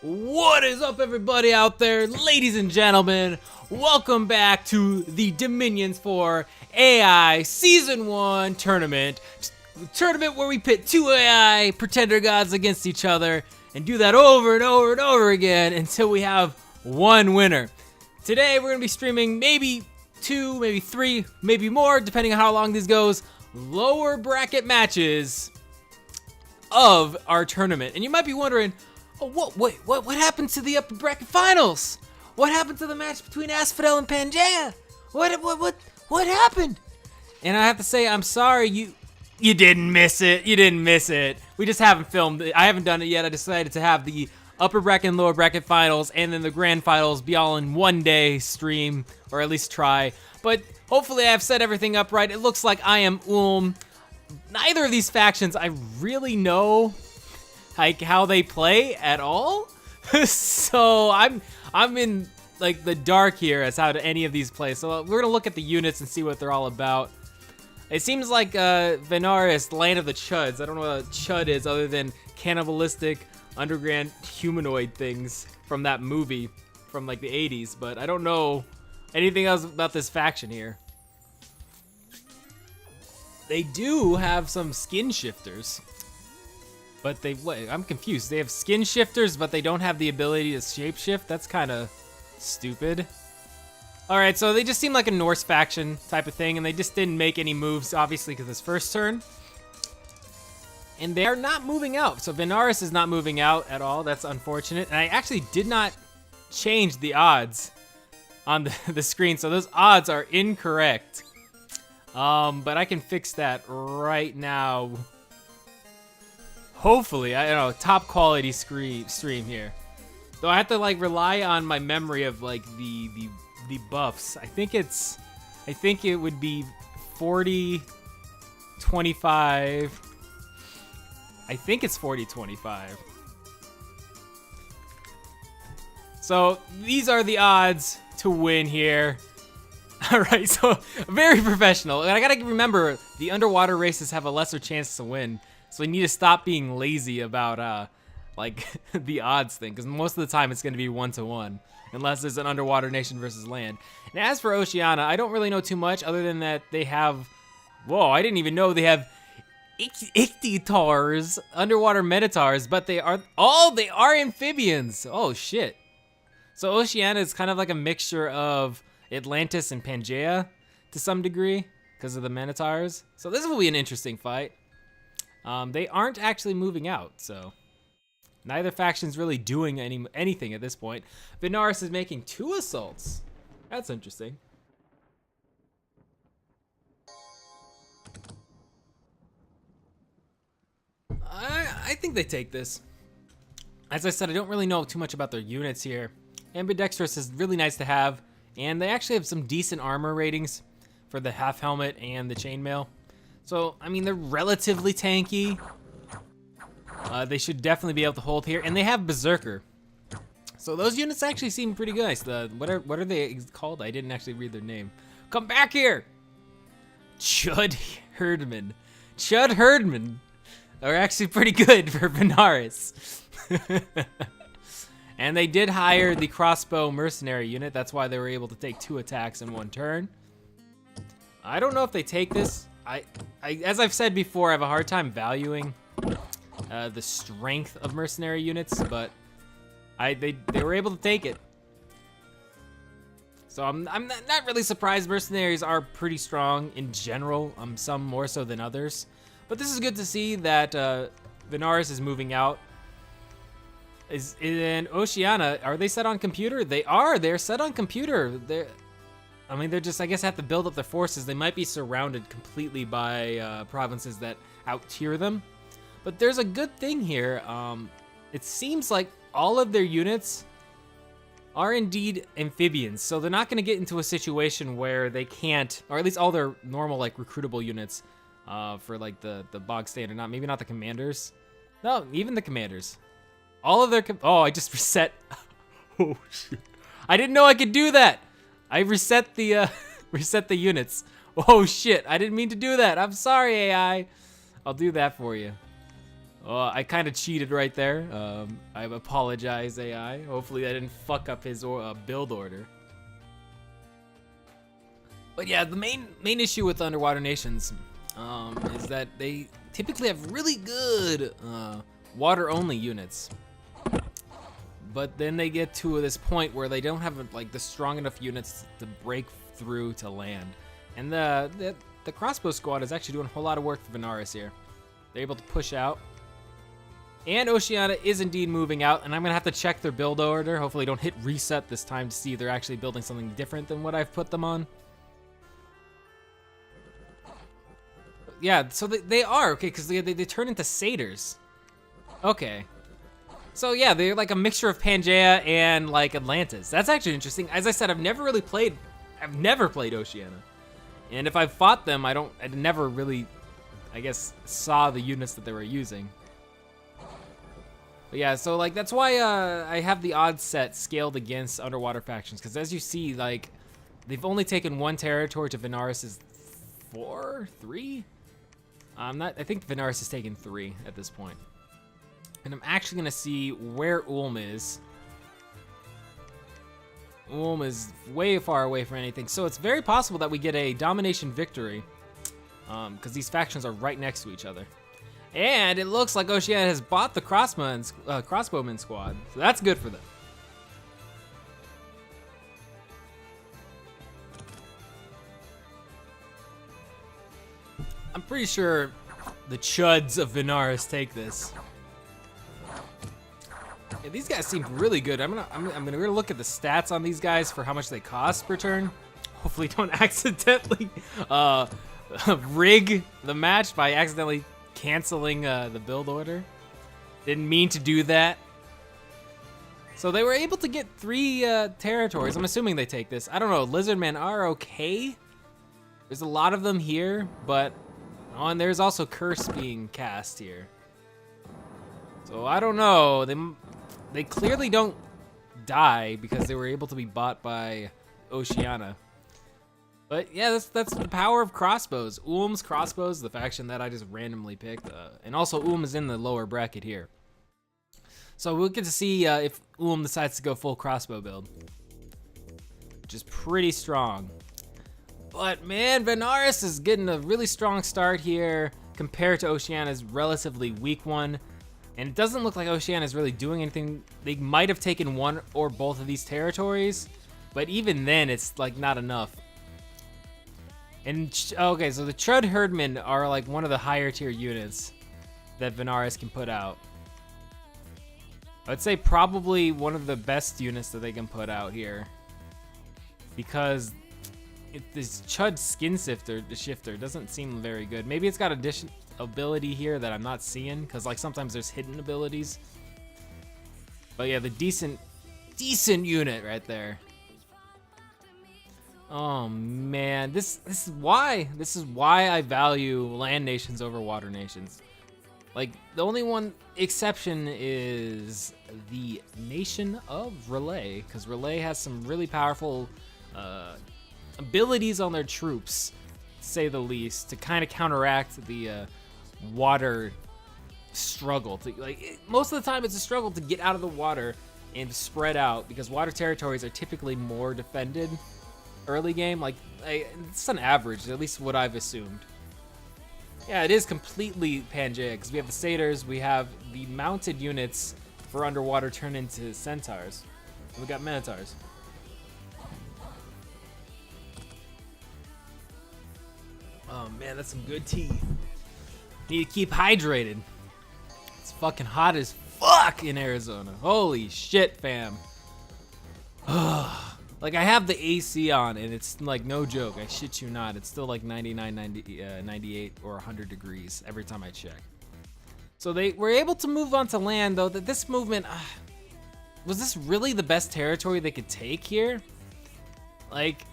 What is up, everybody out there, ladies and gentlemen? Welcome back to the Dominions for AI Season 1 tournament. Tournament where we pit two AI pretender gods against each other and do that over and over and over again until we have one winner. Today we're going to be streaming maybe 2, maybe 3, maybe more, depending on how long this goes, lower bracket matches of our tournament. And you might be wondering, oh, what happened to the upper bracket finals? What happened to the match between Asphodel and Pangea? What happened? And I have to say, I'm sorry, you didn't miss it. You didn't miss it. We just haven't filmed it. I haven't done it yet. I decided to have the upper bracket and lower bracket finals and then the grand finals be all in one day stream, or at least try. But hopefully I've set everything up right. It looks like I am neither of these factions I really know like how they play at all. So I'm in like the dark here as how any of these play. So we're gonna look at the units and see what they're all about. It seems like Vanarus, Land of the Chuds. I don't know what a Chud is other than cannibalistic underground humanoid things from that movie from like the 80s, but I don't know anything else about this faction here. They do have some skin shifters. But I'm confused. They have skin shifters, but they don't have the ability to shapeshift. That's kind of stupid. All right, so they just seem like a Norse faction type of thing, and they just didn't make any moves, obviously, because this first turn. And they are not moving out. So Vanarus is not moving out at all. That's unfortunate. And I actually did not change the odds on the screen, so those odds are incorrect. But I can fix that right now. Hopefully, I don't know, top quality stream here. Though I have to like rely on my memory of like the buffs. I think it would be 40 25. I think it's 40 25. So these are the odds to win here. All right, so very professional. And I gotta remember the underwater races have a lesser chance to win. So we need to stop being lazy about like the odds thing, because most of the time it's going to be 1-to-1, unless there's an underwater nation versus land. And as for Oceania, I don't really know too much other than that they have, whoa, I didn't even know they have ichthytars, underwater minotaurs, but they are amphibians. Oh shit. So Oceania is kind of like a mixture of Atlantis and Pangea to some degree because of the minotaurs. So this will be an interesting fight. They aren't actually moving out, so neither faction's really doing anything at this point. Vanarus is making 2 assaults. That's interesting. I think they take this. As I said, I don't really know too much about their units here. Ambidextrous is really nice to have, and they actually have some decent armor ratings for the half helmet and the chainmail. So, I mean, they're relatively tanky. They should definitely be able to hold here. And they have Berserker. So those units actually seem pretty good. What are they called? I didn't actually read their name. Come back here! Chud Herdman. Chud Herdman are actually pretty good for Vanarus. And they did hire the crossbow mercenary unit. That's why they were able to take 2 attacks in 1 turn. I don't know if they take this. As I've said before, I have a hard time valuing the strength of mercenary units, but they were able to take it. So I'm not really surprised. Mercenaries are pretty strong in general, some more so than others. But this is good to see that Vanarus is moving out. In Oceania, are they set on computer? They are. They're set on computer. They're just, I guess, have to build up their forces. They might be surrounded completely by provinces that out-tier them. But there's a good thing here. It seems like all of their units are indeed amphibians. So they're not going to get into a situation where they can't, or at least all their normal, like, recruitable units for, like, the bog standard. Maybe not the commanders. No, even the commanders. All of their, oh, I just reset. Oh, shit. I didn't know I could do that. I reset the units. Oh shit, I didn't mean to do that. I'm sorry, AI. I'll do that for you. I kind of cheated right there. I apologize, AI. Hopefully I didn't fuck up his build order. But yeah, the main issue with Underwater Nations is that they typically have really good water-only units. But then they get to this point where they don't have like the strong enough units to break through to land. And the crossbow squad is actually doing a whole lot of work for Vanarus here. They're able to push out. And Oceania is indeed moving out, and I'm gonna have to check their build order. Hopefully don't hit reset this time to see if they're actually building something different than what I've put them on. Yeah, so they are, okay, because they turn into satyrs. Okay. So yeah, they're like a mixture of Pangea and like Atlantis. That's actually interesting. As I said, I've never played Oceania. And if I fought them, I never really, I guess, saw the units that they were using. But yeah, so like that's why I have the odds set scaled against underwater factions, because as you see, like they've only taken one territory to Vanarus's 3. I think Vanarus has taken 3 at this point. And I'm actually gonna see where Ulm is. Ulm is way far away from anything, so it's very possible that we get a domination victory, because these factions are right next to each other. And it looks like Oceania has bought the crossbowman squad, so that's good for them. I'm pretty sure the chuds of Vanarus take this. Yeah, these guys seem really good. I'm gonna look at the stats on these guys for how much they cost per turn. Hopefully, don't accidentally rig the match by accidentally canceling the build order. Didn't mean to do that. So they were able to get 3 territories. I'm assuming they take this. I don't know. Lizardmen are okay. There's a lot of them here, but and there's also curse being cast here. So I don't know. They clearly don't die because they were able to be bought by Oceania. But yeah, that's the power of crossbows. Ulm's crossbows, the faction that I just randomly picked, and also Ulm is in the lower bracket here. So we'll get to see if Ulm decides to go full crossbow build, which is pretty strong. But man, Vanarus is getting a really strong start here compared to Oceania's relatively weak one. And it doesn't look like Oceania is really doing anything. They might have taken one or both of these territories, but even then, it's like not enough. And okay, so the Trud Herdmen are like one of the higher tier units that Vanarus can put out. I would say probably one of the best units that they can put out here, because this Chud Skin Shifter doesn't seem very good. Maybe it's got addition ability here that I'm not seeing, because like sometimes there's hidden abilities. But yeah, the decent unit right there. Oh man, this is why I value land nations over water nations. Like the only one exception is the nation of Relay, because Relay has some really powerful abilities on their troops, to say the least, to kind of counteract the water struggle. Most of the time it's a struggle to get out of the water and spread out, because water territories are typically more defended early game. Like it's an average, at least what I've assumed. Yeah, it is completely Pangea, because we have the satyrs, we have the mounted units for underwater turn into centaurs, and we got minotaurs. Oh man, that's some good tea. Need to keep hydrated. It's fucking hot as fuck in Arizona. Holy shit, fam. Like I have the AC on and it's like no joke, I shit you not. It's still like 99, 98 or 100 degrees every time I check. So they were able to move on to land though. That this movement, was this really the best territory they could take here? Like,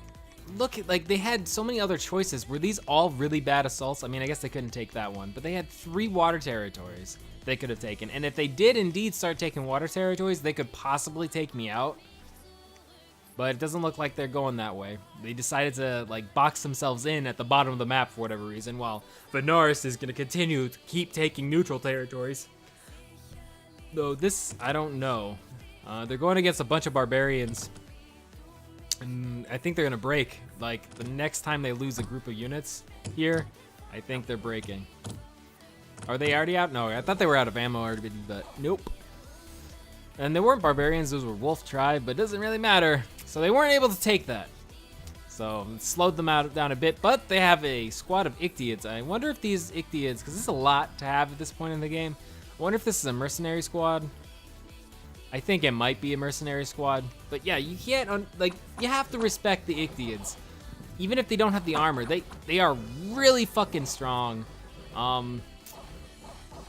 look at, like they had so many other choices. Were these all really bad assaults? I mean, I guess they couldn't take that one, but they had 3 water territories they could have taken. And if they did indeed start taking water territories, they could possibly take me out. But it doesn't look like they're going that way. They decided to like box themselves in at the bottom of the map for whatever reason, while Vanarus is going to continue to keep taking neutral territories. Though this, I don't know. They're going against a bunch of barbarians. And I think they're gonna break. Like, the next time they lose a group of units here, I think they're breaking. Are they already out? No, I thought they were out of ammo already, but nope. And they weren't barbarians, those were wolf tribe, but it doesn't really matter. So they weren't able to take that. So it slowed them down a bit, but they have a squad of Ictiids. I wonder if these Ictiids, because this is a lot to have at this point in the game, I wonder if this is a mercenary squad. I think it might be a mercenary squad, but yeah, you can't, you have to respect the Ictiids. Even if they don't have the armor, they are really fucking strong.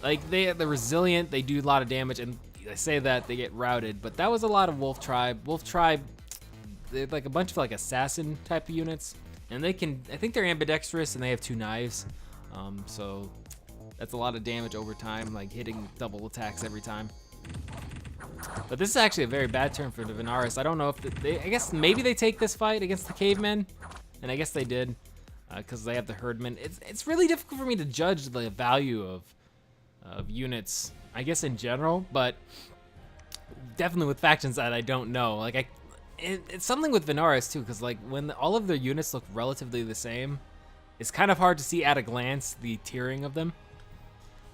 Like, they're resilient, they do a lot of damage, and I say that, they get routed, but that was a lot of Wolf Tribe. Wolf Tribe, they're like a bunch of like assassin type of units, and they can, I think they're ambidextrous and they have 2 knives. So that's a lot of damage over time, like hitting double attacks every time. But this is actually a very bad turn for the Vanarus. I don't know if I guess maybe they take this fight against the cavemen, and I guess they did, because they have the herdmen. It's really difficult for me to judge the value of units, I guess in general, but definitely with factions that I don't know. Like it's something with Vanarus too, because like when all of their units look relatively the same, it's kind of hard to see at a glance the tiering of them.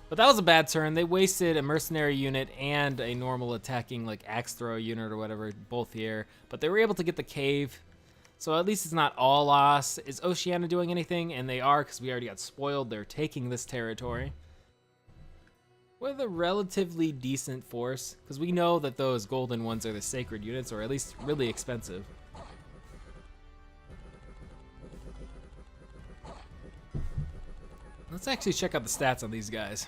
But that was a bad turn. They wasted a mercenary unit and a normal attacking like axe throw unit or whatever, both here. But they were able to get the cave, so at least it's not all lost. Is Oceania doing anything? And they are, because we already got spoiled. They're taking this territory with a relatively decent force, because we know that those golden ones are the sacred units, or at least really expensive. Let's actually check out the stats on these guys.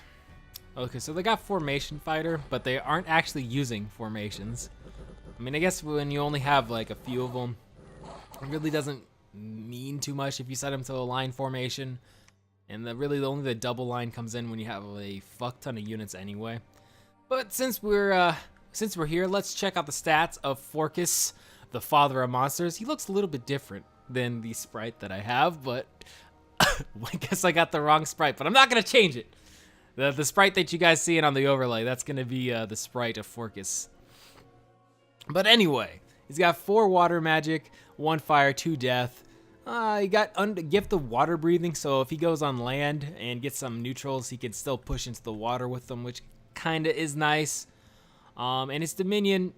Okay, so they got Formation Fighter, but they aren't actually using formations. I mean, I guess when you only have like a few of them, it really doesn't mean too much if you set them to a line formation. And only the double line comes in when you have a fuck ton of units anyway. But since we're here, let's check out the stats of Forcus, the father of monsters. He looks a little bit different than the sprite that I have, but I guess I got the wrong sprite, but I'm not gonna change it. The sprite that you guys see on the overlay, that's gonna be the sprite of Forcus. But anyway, he's got 4 water magic, 1 fire, 2 death. He got gift of water breathing, so if he goes on land and gets some neutrals, he can still push into the water with them, which kinda is nice. And his dominion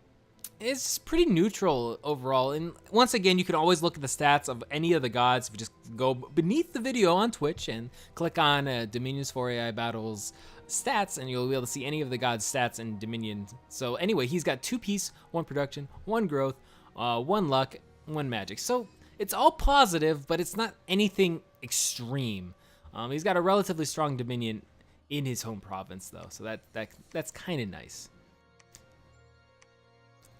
is pretty neutral overall. And once again, you can always look at the stats of any of the gods. If you just go beneath the video on Twitch and click on Dominions for AI Battles stats, and you'll be able to see any of the gods' stats and dominions. So anyway, he's got 2 peace, 1 production, 1 growth, 1 luck, 1 magic. So it's all positive, but it's not anything extreme. He's got a relatively strong dominion in his home province, though, so that's kind of nice.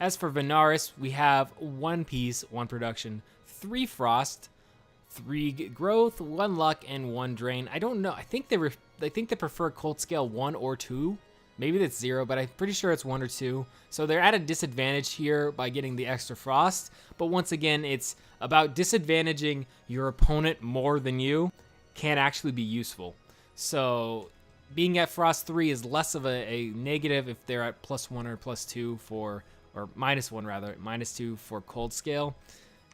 As for Vanarus, we have 1 peace, 1 production, 3 frost, 3 growth, 1 luck, and 1 drain. I don't know. I think they prefer cold scale 1 or 2. Maybe that's 0, but I'm pretty sure it's 1 or 2. So they're at a disadvantage here by getting the extra frost. But once again, it's about disadvantaging your opponent more than you can actually be useful. So being at frost 3 is less of a negative if they're at +1 or +2 for, or -1 rather, -2 for cold scale,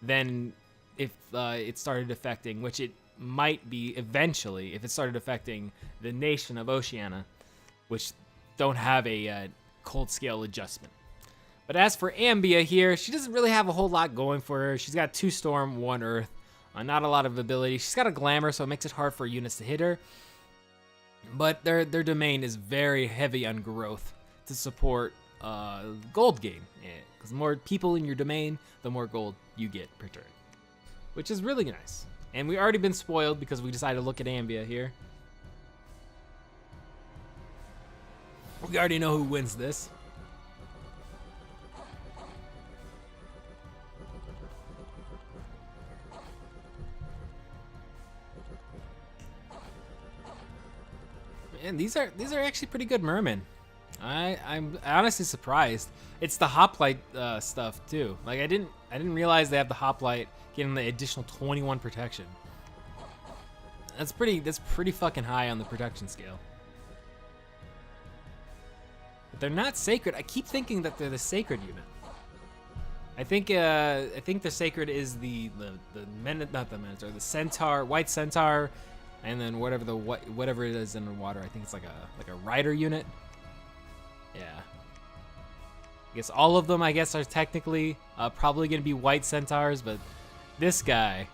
than if it started affecting, which it might be eventually, if it started affecting the nation of Oceania, which don't have a cold scale adjustment. But as for Ambia here, she doesn't really have a whole lot going for her. She's got 2 storm, 1 earth, not a lot of ability. She's got a glamour, so it makes it hard for units to hit her. But their domain is very heavy on growth to support gold gain. Because the more people in your domain, the more gold you get per turn, which is really nice. And we already been spoiled because we decided to look at Ambia here. We already know who wins this. Man, these are actually pretty good mermen. I'm honestly surprised. It's the hoplite stuff too. Like I didn't realize they have the hoplite getting the additional 21 protection. That's pretty fucking high on the protection scale. But they're not sacred. I keep thinking that they're the sacred unit. I think the sacred is the not the Minotaur, the Centaur, White Centaur, and then whatever it is in the water. I think it's like a rider unit. Yeah. I guess all of them, I guess, are technically probably gonna be White Centaurs, but this guy,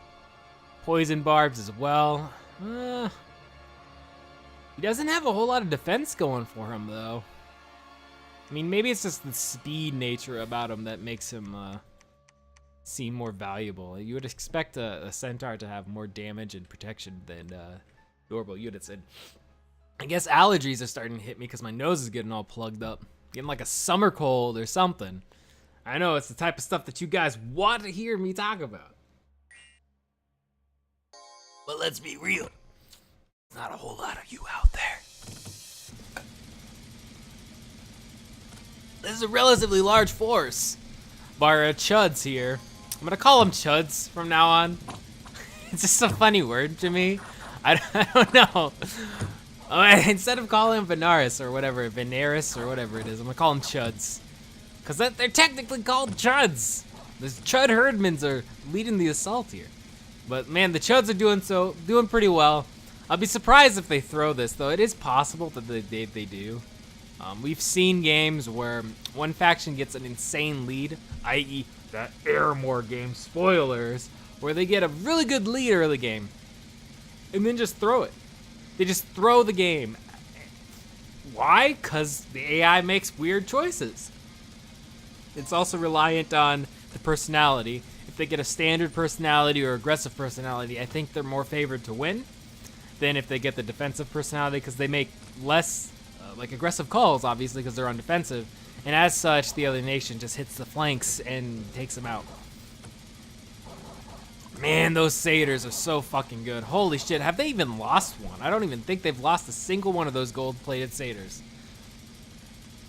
Poison Barbs as well. He doesn't have a whole lot of defense going for him, though. I mean, maybe it's just the speed nature about him that makes him seem more valuable. You would expect a Centaur to have more damage and protection than normal units. And I guess allergies are starting to hit me because my nose is getting all plugged up. Getting like a summer cold or something. I know it's the type of stuff that you guys want to hear me talk about. But let's be real. There's not a whole lot of you out there. This is a relatively large force. Bar Chuds here. I'm gonna call them Chuds from now on. It's just a funny word to me. I don't know. Instead of calling him Vanarus or whatever, Vanarus or whatever it is, I'm gonna call them Chuds. Cause they're technically called Chuds. The Chud Herdmans are leading the assault here. But man, the Chuds are doing pretty well. I'll be surprised if they throw this, though. It is possible that they do. We've seen games where one faction gets an insane lead, i.e. that Airmore game, spoilers, where they get a really good lead early game, and then just throw it. They just throw the game. Why? Because the AI makes weird choices. It's also reliant on the personality. If they get a standard personality or aggressive personality, I think they're more favored to win than if they get the defensive personality, because they make less like aggressive calls, obviously, because they're on defensive, and as such, the other nation just hits the flanks and takes them out. Man, those satyrs are so fucking good. Holy shit, have they even lost one? I don't even think they've lost a single one of those gold-plated satyrs.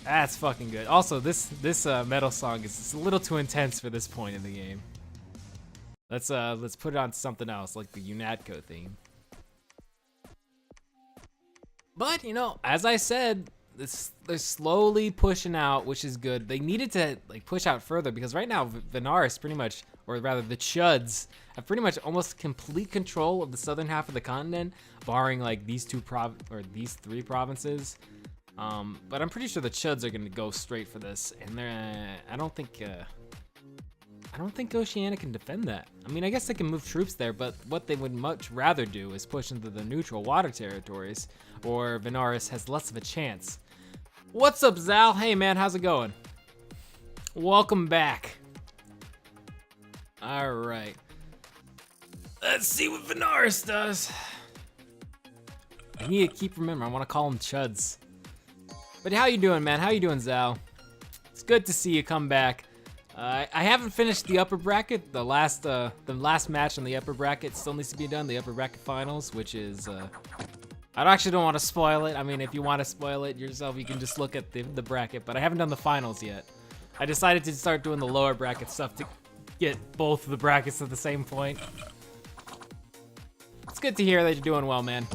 That's fucking good. Also, this metal song is a little too intense for this point in the game. Let's put it on something else, like the UNATCO theme. But, you know, as I said, they're slowly pushing out, which is good. They needed to like push out further because right now Vanarus pretty much, or rather the Chuds, have pretty much almost complete control of the southern half of the continent, barring like these three provinces. But I'm pretty sure the Chuds are gonna go straight for this, and I don't think Oceania can defend that. I mean, I guess they can move troops there, but what they would much rather do is push into the neutral water territories, or Vanarus has less of a chance. What's up, Zal? Hey, man, how's it going? Welcome back. All right. Let's see what Vanarus does. I need to keep remembering, I want to call them Chuds. But how you doing, man? How you doing, Zal? It's good to see you come back. I haven't finished the upper bracket. The last match on the upper bracket still needs to be done. The upper bracket finals, which is I actually don't want to spoil it. I mean, if you want to spoil it yourself, you can just look at the bracket. But I haven't done the finals yet. I decided to start doing the lower bracket stuff to get both of the brackets at the same point. It's good to hear that you're doing well, man.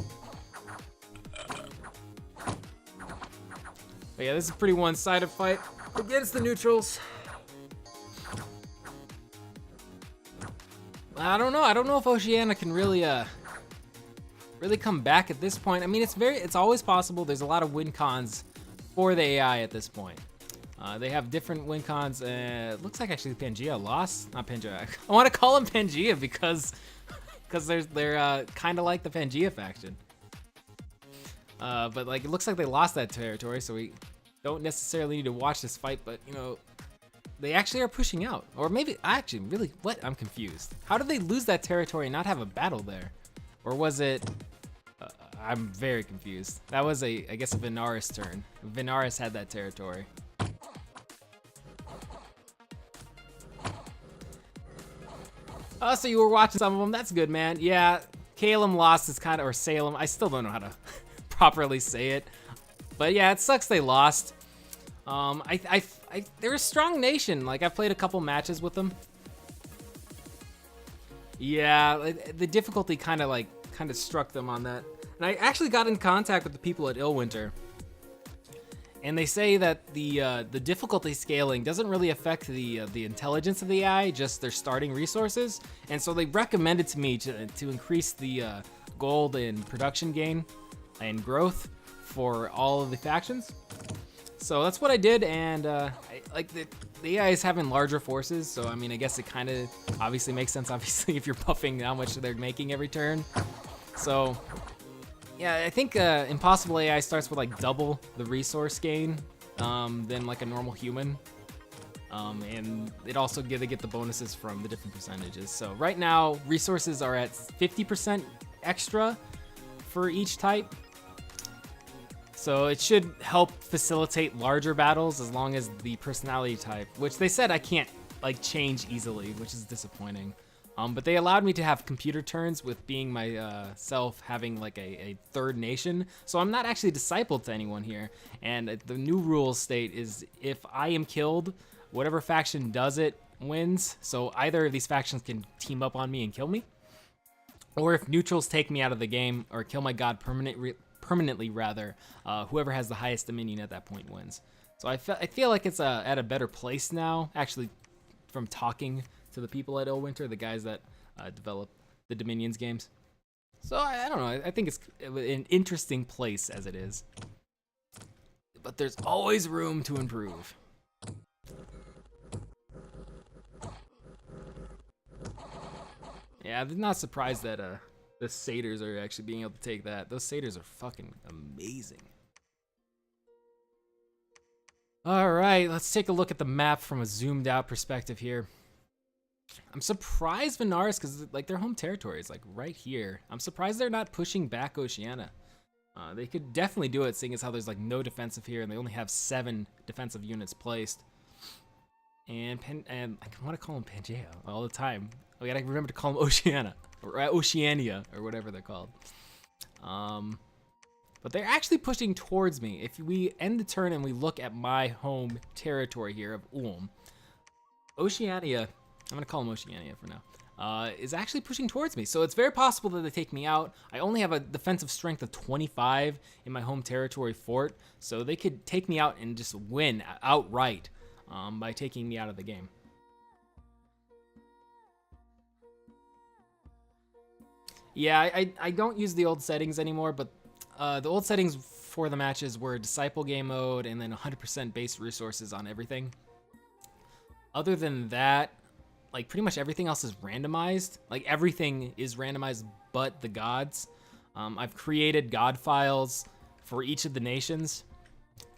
But yeah, this is a pretty one-sided fight against the neutrals. I don't know. I don't know if Oceania can really come back at this point. I mean, it's always possible. There's a lot of win cons for the AI at this point. They have different win cons. It looks like actually Pangea lost. Not Pangea. I want to call them Pangea because they're kind of like the Pangea faction. But like it looks like they lost that territory, so we don't necessarily need to watch this fight. But you know, they actually are pushing out, or maybe actually really what? I'm confused. How did they lose that territory and not have a battle there, or was it? I'm very confused. That was I guess a Vanarus turn. Vanarus had that territory. Oh, so you were watching some of them. That's good, man. Yeah, Calum lost is kind of, or Salem. I still don't know how to properly say it. But yeah, it sucks they lost. They're a strong nation. Like, I've played a couple matches with them. Yeah, the difficulty kind of struck them on that. And I actually got in contact with the people at Illwinter. And they say that the difficulty scaling doesn't really affect the intelligence of the AI, just their starting resources. And so they recommended to me to increase the gold and production gain and growth for all of the factions. So that's what I did, and like the AI is having larger forces, so I mean, I guess it kind of obviously makes sense, obviously, if you're buffing how much they're making every turn. So yeah, I think Impossible AI starts with like double the resource gain than like a normal human. And it also they get the bonuses from the different percentages. So right now, resources are at 50% extra for each type. So it should help facilitate larger battles as long as the personality type, which they said I can't like change easily, which is disappointing. But they allowed me to have computer turns with being myself having like a third nation. So I'm not actually discipled to anyone here. And the new rules state is if I am killed, whatever faction does it wins. So either of these factions can team up on me and kill me. Or if neutrals take me out of the game or kill my god permanently rather, whoever has the highest dominion at that point wins. So I feel like it's at a better place now, actually, from talking to the people at Illwinter, the guys that develop the Dominions games. So I don't know, I think it's an interesting place as it is. But there's always room to improve. Yeah, I'm not surprised that the satyrs are actually being able to take that. Those satyrs are fucking amazing. All right, let's take a look at the map from a zoomed out perspective here. I'm surprised Vanarus, because like their home territory is like right here. I'm surprised they're not pushing back Oceania. They could definitely do it, seeing as how there's like no defensive here, and they only have 7 defensive units placed. And I want to call them Pangea all the time. I gotta remember to call them Oceania or Oceania or whatever they're called. But they're actually pushing towards me. If we end the turn and we look at my home territory here of Ulm, Oceania, I'm gonna call them Oceania for now, is actually pushing towards me. So it's very possible that they take me out. I only have a defensive strength of 25 in my home territory fort, so they could take me out and just win outright by taking me out of the game. Yeah, I don't use the old settings anymore, but the old settings for the matches were disciple game mode and then 100% base resources on everything. Other than that, like pretty much everything else is randomized. Like everything is randomized but the gods. I've created god files for each of the nations,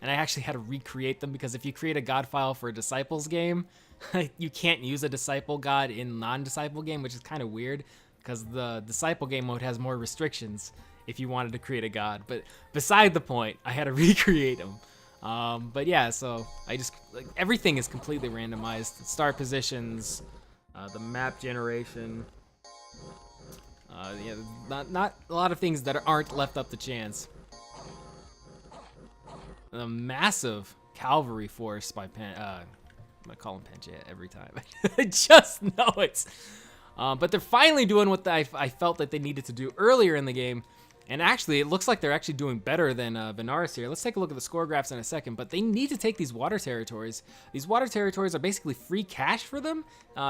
and I actually had to recreate them because if you create a god file for a disciples game, you can't use a disciple god in non-disciple game, which is kind of weird because the disciple game mode has more restrictions if you wanted to create a god. But beside the point, I had to recreate them. But yeah, so I just, like, everything is completely randomized. The start positions, the map generation, yeah, not a lot of things that aren't left up to chance. The massive cavalry force by I'm gonna call him Pangea every time. I just know it. But they're finally doing what I felt that they needed to do earlier in the game. And actually, it looks like they're actually doing better than Vanarus here. Let's take a look at the score graphs in a second, but they need to take these water territories. These water territories are basically free cash for them,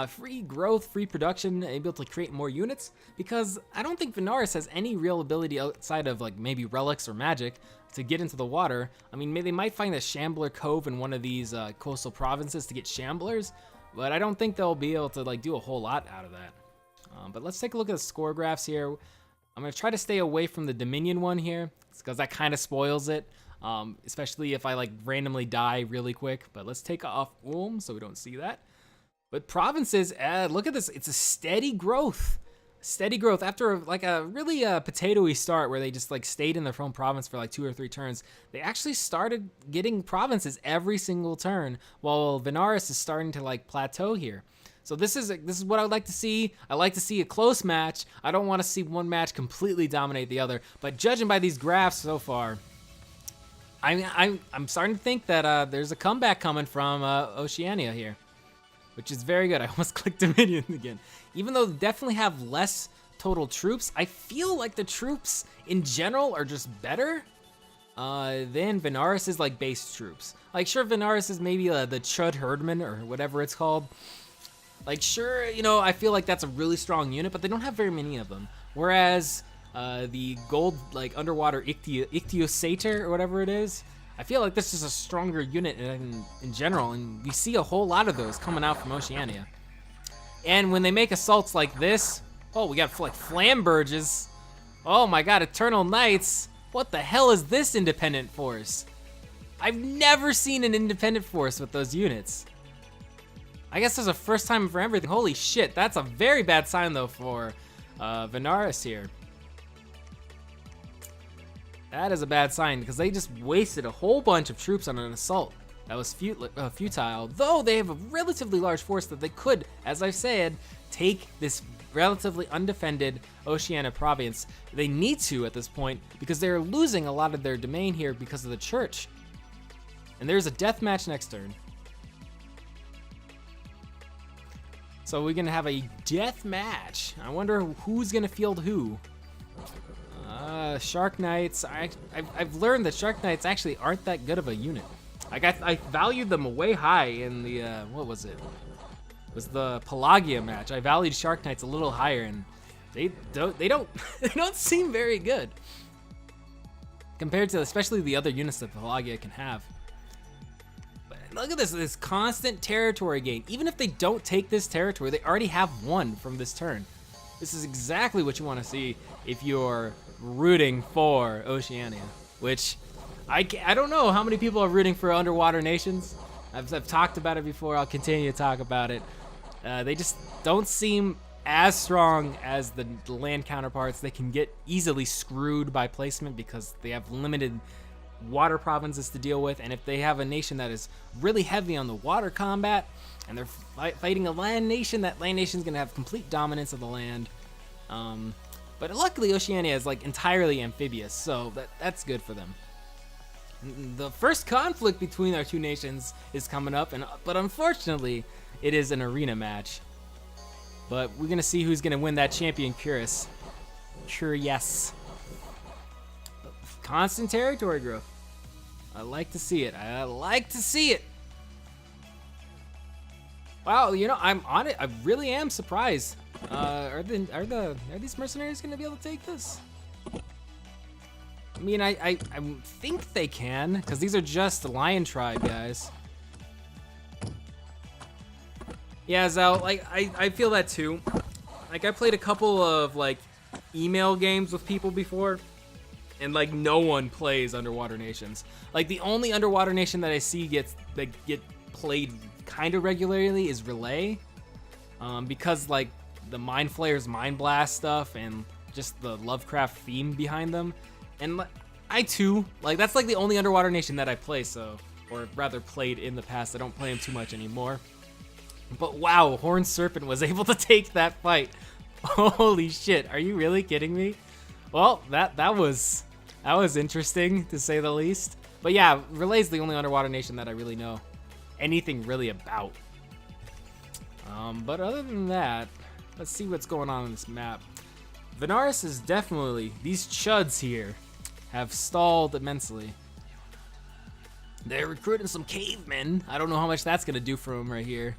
free growth, free production, able to create more units, because I don't think Vanarus has any real ability outside of like maybe relics or magic to get into the water. I mean, they might find a Shambler Cove in one of these coastal provinces to get Shamblers, but I don't think they'll be able to like do a whole lot out of that. But let's take a look at the score graphs here. I'm going to try to stay away from the Dominion one here, because that kind of spoils it, especially if I like randomly die really quick. But let's take off Ulm so we don't see that. But provinces, look at this. It's a steady growth. Steady growth after like a really potatoey start where they just like stayed in their home province for like 2 or 3 turns. They actually started getting provinces every single turn, while Vanarus is starting to like plateau here. So this is what I would like to see. I like to see a close match. I don't want to see one match completely dominate the other. But judging by these graphs so far, I'm starting to think that there's a comeback coming from Oceania here, which is very good. I almost clicked Dominion again. Even though they definitely have less total troops, I feel like the troops in general are just better. Then Vanarus is like base troops. Like, sure, Vanarus is maybe the Chud Herdman or whatever it's called. Like, sure, you know, I feel like that's a really strong unit, but they don't have very many of them. Whereas the gold, like, underwater Ichthyosator or whatever it is, I feel like this is a stronger unit in general, and we see a whole lot of those coming out from Oceania. And when they make assaults like this, oh, we got like Flamberges. Oh my god, Eternal Knights. What the hell is this independent force? I've never seen an independent force with those units. I guess there's a first time for everything. Holy shit, that's a very bad sign though for Vanarus here. That is a bad sign because they just wasted a whole bunch of troops on an assault. That was futile, though they have a relatively large force that they could, as I said, take this relatively undefended Oceania province. They need to at this point because they're losing a lot of their domain here because of the church. And there's a death match next turn. So we're gonna have a death match. I wonder who's gonna field who. Shark Knights. I've learned that Shark Knights actually aren't that good of a unit. Like I valued them way high in the what was it? It was the Pelagia match. I valued Shark Knights a little higher, and they don't they don't seem very good compared to especially the other units that Pelagia can have. But look at this constant territory gain. Even if they don't take this territory, they already have one from this turn. This is exactly what you want to see if you're rooting for Oceania, which I don't know how many people are rooting for underwater nations. I've talked about it before. I'll continue to talk about it. They just don't seem as strong as the land counterparts. They can get easily screwed by placement because they have limited water provinces to deal with, and if they have a nation that is really heavy on the water combat and they're fighting a land nation, that land nation is going to have complete dominance of the land. But luckily Oceania is like entirely amphibious, so that's good for them. The first conflict between our two nations is coming up, but unfortunately it is an arena match. But we're gonna see who's gonna win that champion. Curious. Constant territory growth. I like to see it. I like to see it. Wow, you know, I'm on it. I really am surprised. Are these mercenaries gonna be able to take this? I mean, I think they can, because these are just the Lion Tribe guys. Yeah, Zal, like, I feel that too. Like, I played a couple of, like, email games with people before, and, like, no one plays Underwater Nations. Like, the only Underwater Nation that I see get played kind of regularly is Relay, because, like, the Mind Flayer's Mind Blast stuff and just the Lovecraft theme behind them. And I too, like, that's like the only Underwater Nation that I play, so, or rather played in the past. I don't play him too much anymore. But wow, Horned Serpent was able to take that fight. Holy shit, are you really kidding me? Well, that was interesting to say the least. But yeah, Relay's the only Underwater Nation that I really know anything really about. But other than that, let's see what's going on this map. Vanarus is definitely, these chuds here have stalled immensely. They're recruiting some cavemen. I don't know how much that's gonna do for them right here.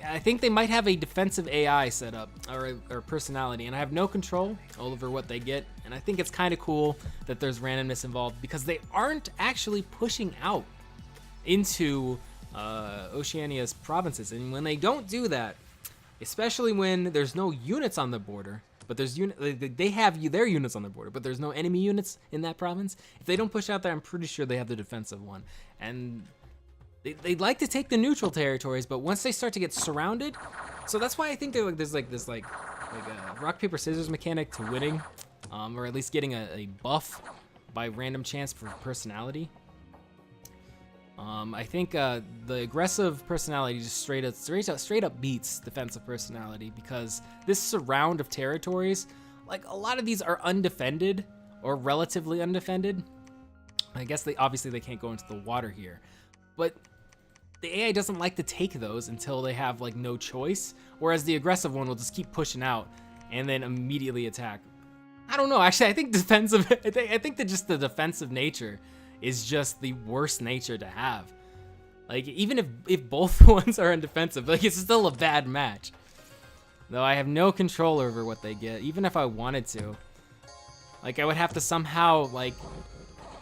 I think they might have a defensive AI setup or personality, and I have no control over what they get. And I think it's kind of cool that there's randomness involved because they aren't actually pushing out into Oceania's provinces. And when they don't do that, especially when there's no units on the border, but there's they have their units on the border, but there's no enemy units in that province. If they don't push out there, I'm pretty sure they have the defensive one. And they like to take the neutral territories, but once they start to get surrounded, so that's why I think there's this like a rock paper scissors mechanic to winning, or at least getting a buff by random chance for personality. I think the aggressive personality just straight up beats defensive personality, because this surround of territories, like a lot of these are undefended or relatively undefended. I guess they can't go into the water here, but the AI doesn't like to take those until they have like no choice, whereas the aggressive one will just keep pushing out and then immediately attack. I don't know. Actually, I think defensive. I think that just the defensive nature is just the worst nature to have. Like, even if both ones are undefensive, like, it's still a bad match. Though I have no control over what they get, even if I wanted to. Like, I would have to somehow, like,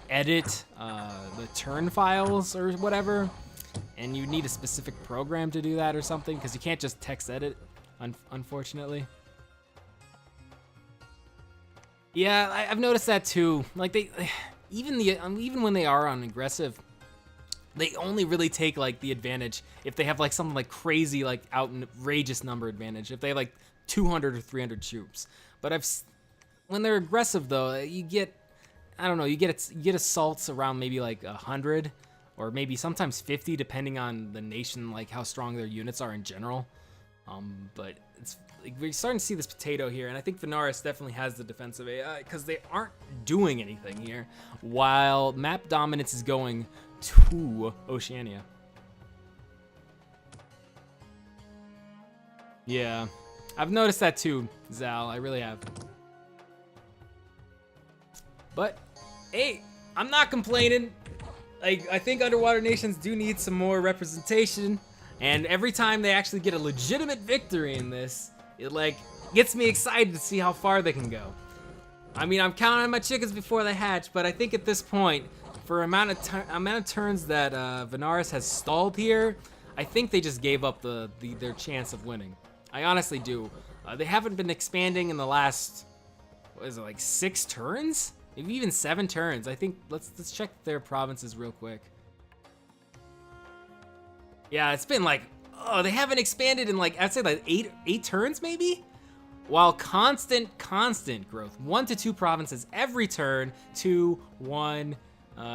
edit the turn files or whatever. And you need a specific program to do that or something, because you can't just text edit, unfortunately. Yeah, I've noticed that too. Like, even when they are on aggressive, they only really take like the advantage if they have like something like crazy, like outrageous number advantage. If they have like 200 or 300 troops. But when they're aggressive though, you get, I don't know, you get assaults around maybe like 100 or maybe sometimes 50, depending on the nation, like how strong their units are in general. But it's like we're starting to see this potato here, and I think Vanarus definitely has the defensive AI because they aren't doing anything here, while map dominance is going to Oceania. Yeah, I've noticed that too, Zal. I really have. But hey, I'm not complaining. Like, I think underwater nations do need some more representation, and every time they actually get a legitimate victory in this, it like gets me excited to see how far they can go. I mean, I'm counting on my chickens before they hatch, but I think at this point, for amount of turns that Vanarus has stalled here, I think they just gave up their chance of winning. I honestly do. They haven't been expanding in the last, what is it, like 6 turns? Maybe even 7 turns. I think let's check their provinces real quick. Yeah, it's been like, oh, they haven't expanded in like, I'd say like 8 turns maybe? While constant growth. 1 to 2 provinces every turn, 2, 1,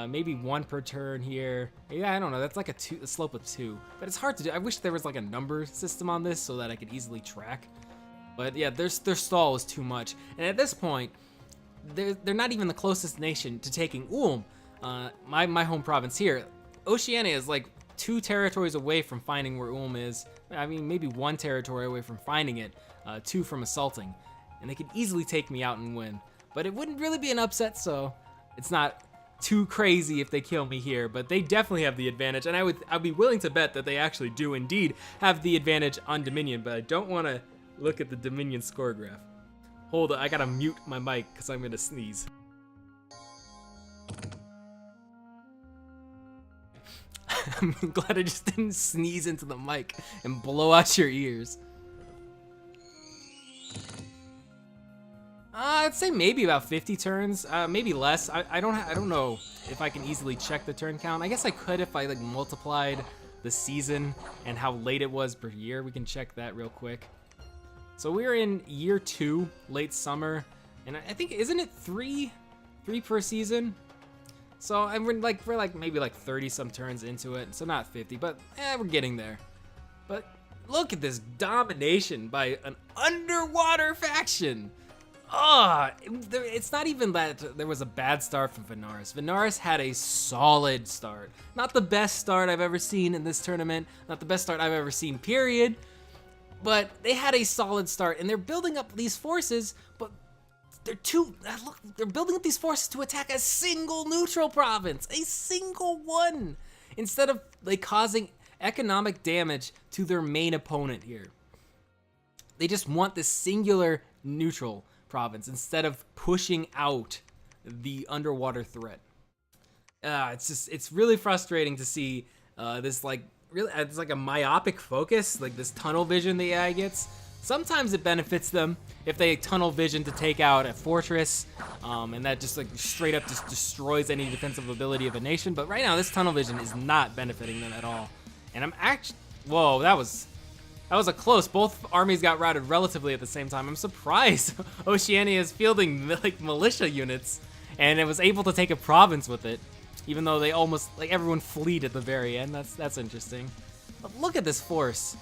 maybe 1 per turn here. Yeah, I don't know, that's like a slope of 2. But it's hard to do. I wish there was like a number system on this so that I could easily track. But yeah, their stall is too much. And at this point, they're not even the closest nation to taking Ulm, my home province here. Oceania is like 2 territories away from finding where Ulm is. I mean, maybe 1 territory away from finding it, 2 from assaulting. And they could easily take me out and win. But it wouldn't really be an upset, so it's not too crazy if they kill me here. But they definitely have the advantage, and I'd be willing to bet that they actually do indeed have the advantage on Dominion, but I don't want to look at the Dominion score graph. Hold on, I gotta mute my mic because I'm gonna sneeze. I'm glad I just didn't sneeze into the mic and blow out your ears. I'd say maybe about 50 turns, maybe less. I don't know if I can easily check the turn count. I guess I could if I like multiplied the season and how late it was per year. We can check that real quick. So we're in year 2, late summer, and I think, isn't it 3 per season? So and we're like maybe like 30 some turns into it, so not 50, but we're getting there. But look at this domination by an underwater faction. It's not even that there was a bad start from Vanarus. Vanarus had a solid start. Not the best start I've ever seen in this tournament, not the best start I've ever seen, period. But they had a solid start, and they're building up these forces, but they're building up these forces to attack a single neutral province, a single one, instead of like causing economic damage to their main opponent here. They just want this singular neutral province instead of pushing out the underwater threat. It's really frustrating to see this like, really, it's like a myopic focus, like this tunnel vision the AI gets. Sometimes it benefits them if they tunnel vision to take out a fortress, and that just like straight up just destroys any defensive ability of a nation. But right now, this tunnel vision is not benefiting them at all. And I'm actually, whoa, that was a close. Both armies got routed relatively at the same time. I'm surprised Oceania is fielding like militia units, and it was able to take a province with it. Even though they almost, like, everyone fleed at the very end. That's interesting. But look at this force.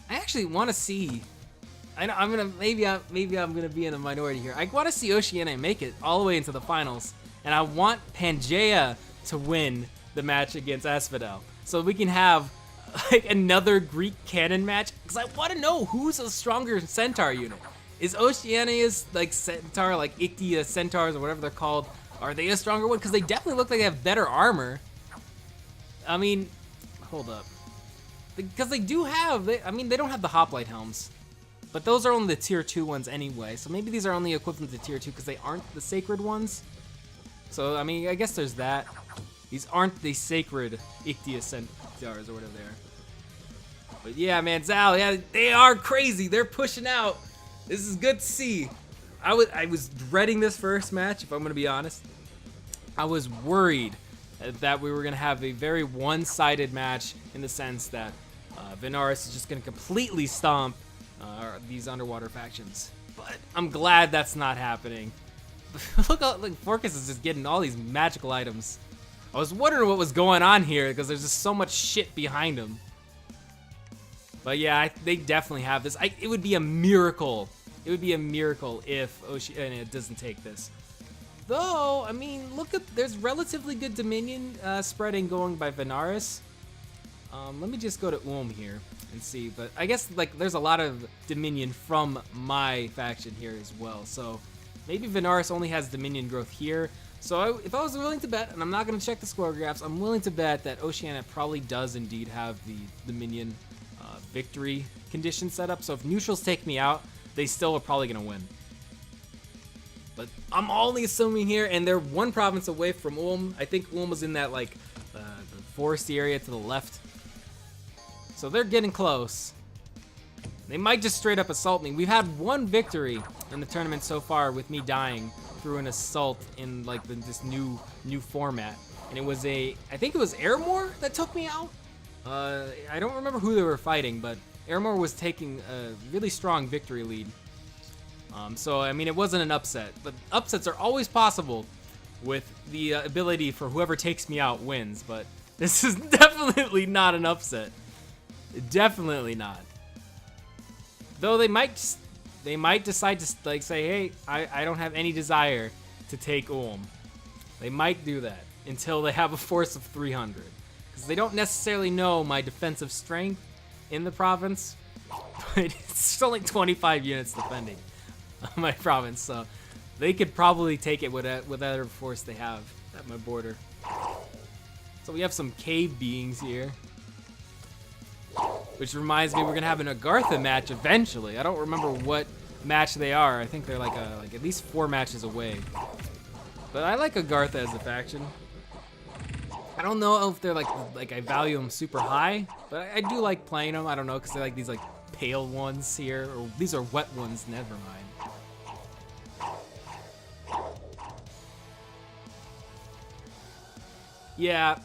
I actually want to see. I know maybe I'm gonna be in a minority here. I want to see Oceania make it all the way into the finals, and I want Pangaea to win the match against Asphodel, so we can have like another Greek cannon match. Because I want to know who's a stronger Centaur unit. Is Oceania's like centaur, like Ichthya centaurs or whatever they're called, are they a stronger one? Because they definitely look like they have better armor. I mean, hold up. Because they do have, I mean, they don't have the hoplite helms. But those are only the tier 2 ones anyway. So maybe these are only equivalent to tier 2 because they aren't the sacred ones. So, I mean, I guess there's that. These aren't the sacred Ichthya centaurs or whatever they are. But yeah, man, Zal, yeah, they are crazy. They're pushing out. This is good to see. I was dreading this first match, if I'm going to be honest. I was worried that we were going to have a very one-sided match in the sense that Vanarus is just going to completely stomp these underwater factions. But I'm glad that's not happening. Look how Forcus is just getting all these magical items. I was wondering what was going on here because there's just so much shit behind him. But yeah, they definitely have this. It would be a miracle. It would be a miracle if Oceania doesn't take this. Though, I mean, look at, there's relatively good Dominion spreading going by Vanarus. Let me just go to here and see, but I guess like there's a lot of Dominion from my faction here as well. So maybe Vanarus only has Dominion growth here. So if I was willing to bet, and I'm not going to check the score graphs, I'm willing to bet that Oceania probably does indeed have the Dominion victory condition set up. So if neutrals take me out, they still are probably going to win. But I'm only assuming here, and they're one province away from Ulm. I think Ulm was in that like the foresty area to the left. So they're getting close. They might just straight up assault me. We've had one victory in the tournament so far with me dying through an assault in like this new format. And it was I think it was Airmore that took me out. I don't remember who they were fighting, but Airmore was taking a really strong victory lead. So, I mean, it wasn't an upset, but upsets are always possible with the ability for whoever takes me out wins, but this is definitely not an upset. Definitely not. Though they might decide to like say, hey, I don't have any desire to take Ulm. They might do that until they have a force of 300. Because they don't necessarily know my defensive strength in the province, but it's only 25 units defending my province, so they could probably take it with whatever force they have at my border. So we have some cave beings here. Which reminds me, we're gonna have an Agartha match eventually. I don't remember what match they are. I think they're like at least 4 matches away. But I like Agartha as a faction. I don't know if they're like I value them super high, but I do like playing them. I don't know, because they're like these like pale ones here, or these are wet ones. Never mind. Yeah,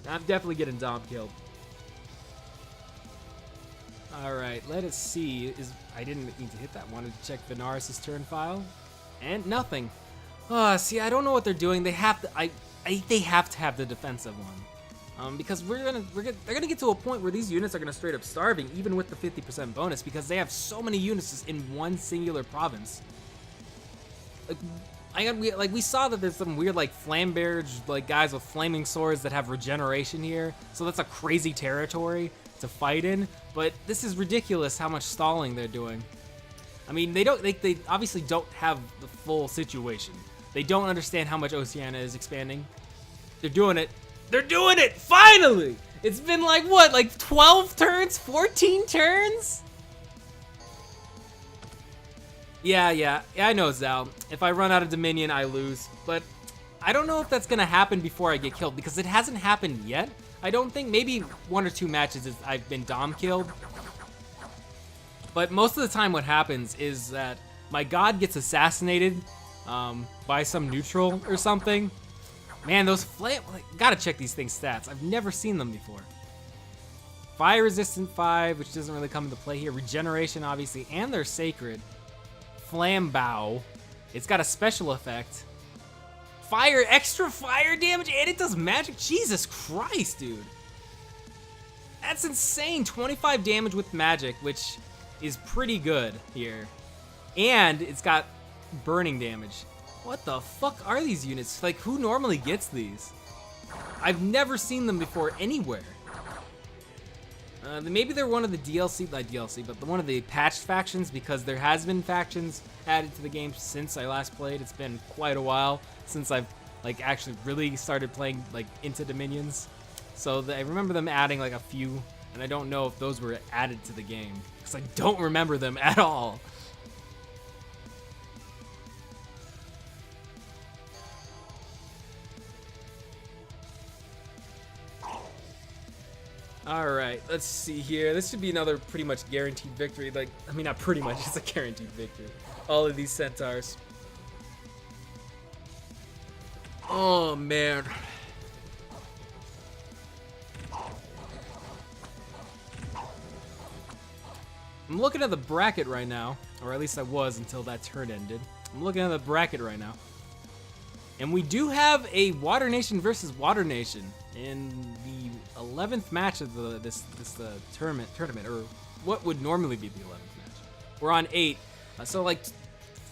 I'm definitely getting Dom killed. Alright, let us see. I didn't need to hit that. Wanted to check Vanarus' turn file. And nothing. See, I don't know what they're doing. They have to they have to have the defensive one. Because they're gonna get to a point where these units are gonna straight up starving, even with the 50% bonus, because they have so many units in one singular province. We saw that there's some weird like flamberge like guys with flaming swords that have regeneration here, so that's a crazy territory to fight in. But this is ridiculous how much stalling they're doing. I mean, they obviously don't have the full situation. They don't understand how much Oceania is expanding. They're doing it. They're doing it! Finally! It's been like, what, like 12 turns? 14 turns? Yeah, I know, Zal. If I run out of Dominion, I lose. But I don't know if that's gonna happen before I get killed, because it hasn't happened yet. I don't think. Maybe 1 or 2 matches I've been Dom killed. But most of the time what happens is that my god gets assassinated by some neutral or something. Man, those gotta check these things' stats. I've never seen them before. Fire resistant 5, which doesn't really come into play here. Regeneration, obviously, and they're sacred. Flambow. It's got a special effect. Fire, extra fire damage, and it does magic. Jesus Christ, dude. That's insane. 25 damage with magic, which is pretty good here. And it's got burning damage. What the fuck are these units? Like, who normally gets these? I've never seen them before anywhere. Maybe they're one of the DLC, not DLC, but one of the patched factions, because there has been factions added to the game since I last played. It's been quite a while since I've like actually really started playing like into Dominions. So I remember them adding like a few, and I don't know if those were added to the game because I don't remember them at all. All right, let's see here. This should be another pretty much guaranteed victory. Like, I mean, not pretty much, it's a guaranteed victory. All of these centaurs. Oh, man. I'm looking at the bracket right now, or at least I was until that turn ended. I'm looking at the bracket right now. And we do have a Water Nation versus Water Nation in the 11th match of this tournament, or what would normally be the 11th match. We're on 8, so like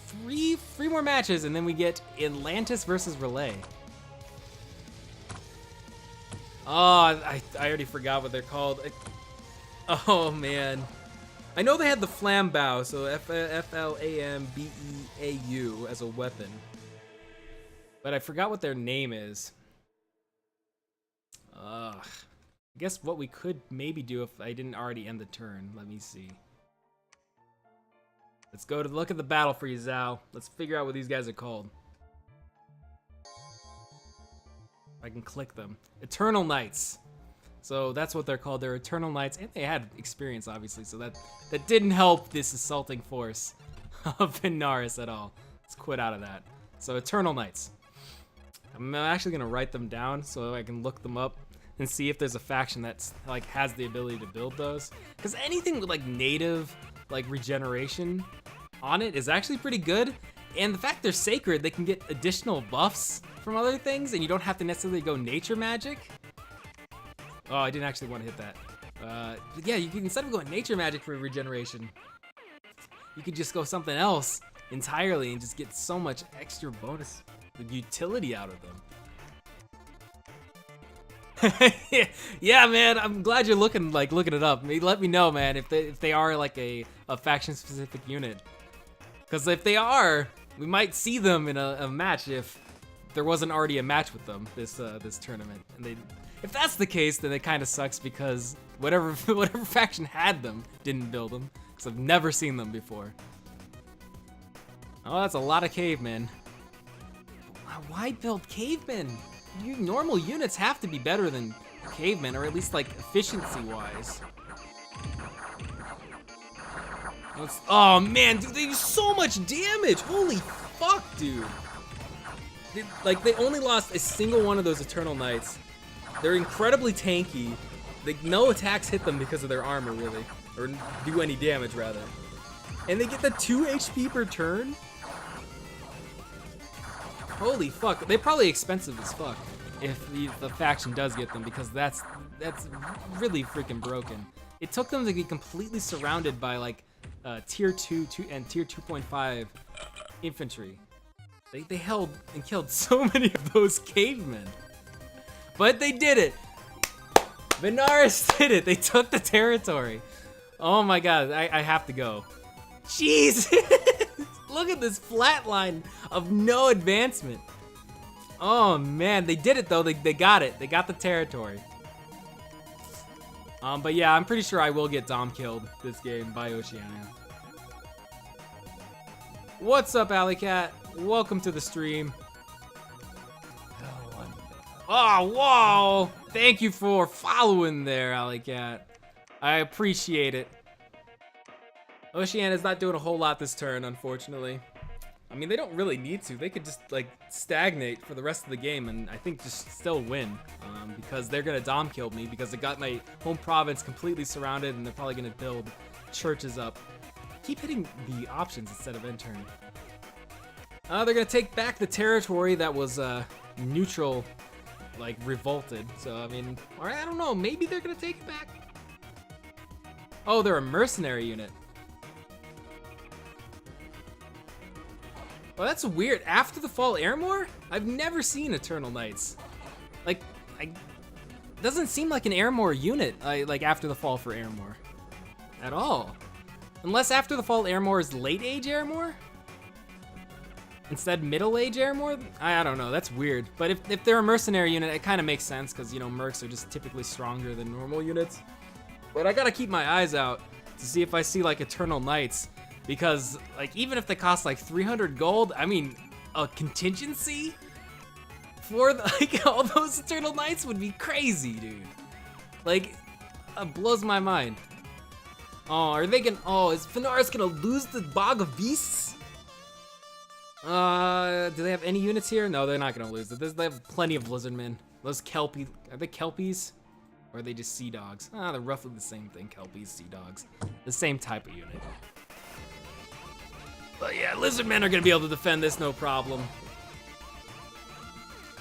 three more matches, and then we get Atlantis versus Relay. Oh, I already forgot what they're called. Oh man, I know they had the Flambeau, so Flambeau as a weapon. But I forgot what their name is. I guess what we could maybe do if I didn't already end the turn. Let me see. Let's go to look at the battle for you, Zhao. Let's figure out what these guys are called. I can click them. Eternal Knights. So that's what they're called. They're Eternal Knights, and they had experience, obviously. So that didn't help this assaulting force of Vanarus at all. Let's quit out of that. So Eternal Knights. I'm actually gonna write them down so I can look them up and see if there's a faction that's like has the ability to build those. Because anything with like native like regeneration on it is actually pretty good. And the fact they're sacred, they can get additional buffs from other things, and you don't have to necessarily go nature magic. Oh, I didn't actually want to hit that. But yeah, you can, instead of going nature magic for regeneration, you could just go something else entirely and just get so much extra bonus utility out of them. Yeah, man, I'm glad you're looking it up. Let me know, man, if they are like a faction specific unit. Because if they are, we might see them in a match if there wasn't already a match with them this tournament. And if that's the case, then it kind of sucks because whatever faction had them didn't build them. Because I've never seen them before. Oh, that's a lot of cavemen. Why build cavemen? Normal units have to be better than cavemen, or at least like efficiency-wise. Oh man, dude, they do so much damage! Holy fuck, dude! They only lost a single one of those Eternal Knights. They're incredibly tanky. No attacks hit them because of their armor, really. Or do any damage, rather. And they get the 2 HP per turn? Holy fuck, they're probably expensive as fuck if the faction does get them, because that's really freaking broken. It took them to be completely surrounded by like tier 2 and tier 2.5 infantry. They held and killed so many of those cavemen. But they did it! Vanarus did it! They took the territory. Oh my god, I have to go. Jeez! Look at this flat line of no advancement. Oh man, they did it though. They got it. They got the territory. But yeah, I'm pretty sure I will get Dom killed this game by Oceania. What's up, Alley Cat? Welcome to the stream. Oh, whoa! Thank you for following there, Alley Cat. I appreciate it. Oceania's not doing a whole lot this turn, unfortunately. I mean, they don't really need to. They could just, like, stagnate for the rest of the game and I think just still win. Because they're gonna Dom kill me because they got my home province completely surrounded and they're probably gonna build churches up. Keep hitting the options instead of end turn. They're gonna take back the territory that was, neutral, like, revolted. So, I mean, or I don't know, maybe they're gonna take it back? Oh, they're a mercenary unit. Well, that's weird. After the Fall Airmore? I've never seen Eternal Knights. Like, doesn't seem like an Airmore unit, like after the fall for Airmore. At all. Unless after the fall Airmore is late age Airmore? Instead middle age Airmore? I don't know, that's weird. But if they're a mercenary unit, it kind of makes sense because, you know, mercs are just typically stronger than normal units. But I gotta keep my eyes out to see if I see like Eternal Knights, because like even if they cost like 300 gold, I mean, a contingency for like all those Eternal Knights would be crazy, dude. Like, it blows my mind. Oh, are they gonna? Oh, is Vanarus gonna lose the Bog of Beasts? Do they have any units here? No, they're not gonna lose it. They have plenty of Lizardmen. Those Kelpie, are they Kelpies? Or are they just Sea Dogs? Ah, they're roughly the same thing, Kelpies, Sea Dogs. The same type of unit. But yeah, Lizardmen are gonna be able to defend this no problem.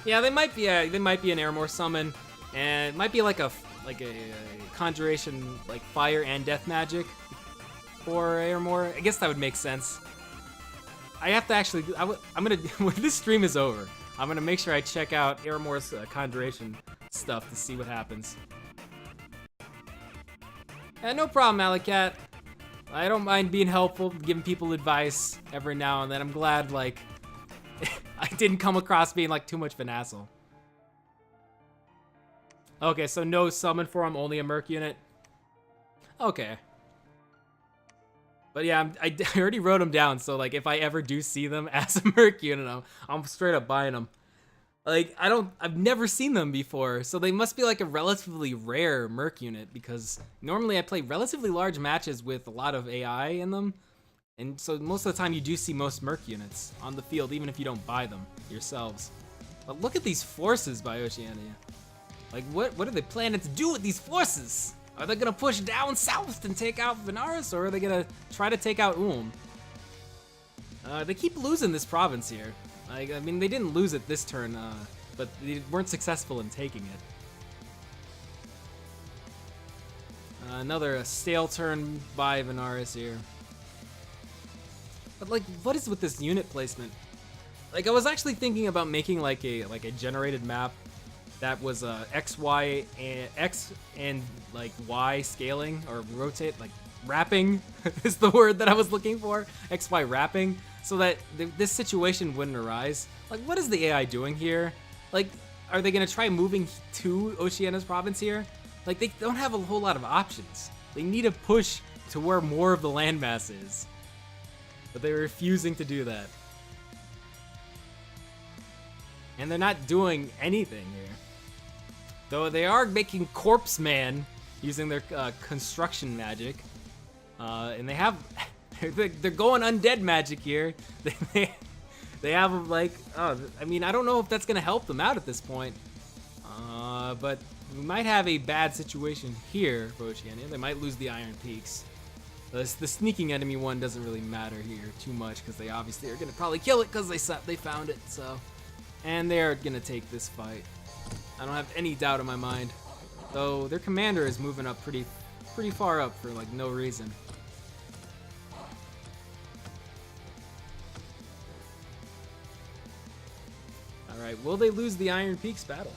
Yeah, they might be an Airmore summon, and it might be like a conjuration, like fire and death magic for Airmore. I guess that would make sense. I have to actually, I'm gonna, when this stream is over, I'm gonna make sure I check out Airmore's conjuration stuff to see what happens. Yeah, no problem, Alicat. I don't mind being helpful, giving people advice every now and then. I'm glad, like, I didn't come across being, like, too much of an asshole. Okay, so no summon for him, only a merc unit. Okay. But yeah, I already wrote them down, so, like, if I ever do see them as a merc unit, I'm straight up buying them. Like, I've never seen them before, so they must be like a relatively rare merc unit, because normally I play relatively large matches with a lot of AI in them, and so most of the time you do see most merc units on the field, even if you don't buy them yourselves. But look at these forces by Oceania. Like, what are they planning to do with these forces? Are they gonna push down south and take out Vanarus, or are they gonna try to take out They keep losing this province here. Like, I mean, they didn't lose it this turn, but they weren't successful in taking it. Another stale turn by Vanarus here. But like, what is with this unit placement? Like, I was actually thinking about making like a generated map that was X, Y, and X and like Y scaling or rotate, like wrapping is the word that I was looking for. X, Y wrapping. So that this situation wouldn't arise. Like, what is the AI doing here? Like, are they gonna try moving to Oceania's province here? Like, they don't have a whole lot of options. They need to push to where more of the landmass is. But they're refusing to do that. And they're not doing anything here. Though they are making Corpse Man using their construction magic. And they have... They're going undead magic here. They have like, I mean, I don't know if that's gonna help them out at this point. But we might have a bad situation here for Oceania. They might lose the Iron Peaks. The sneaking enemy one doesn't really matter here too much because they obviously are gonna probably kill it because they found it. So, and they're gonna take this fight. I don't have any doubt in my mind. Though their commander is moving up pretty far up for like no reason. Alright, will they lose the Iron Peaks battle?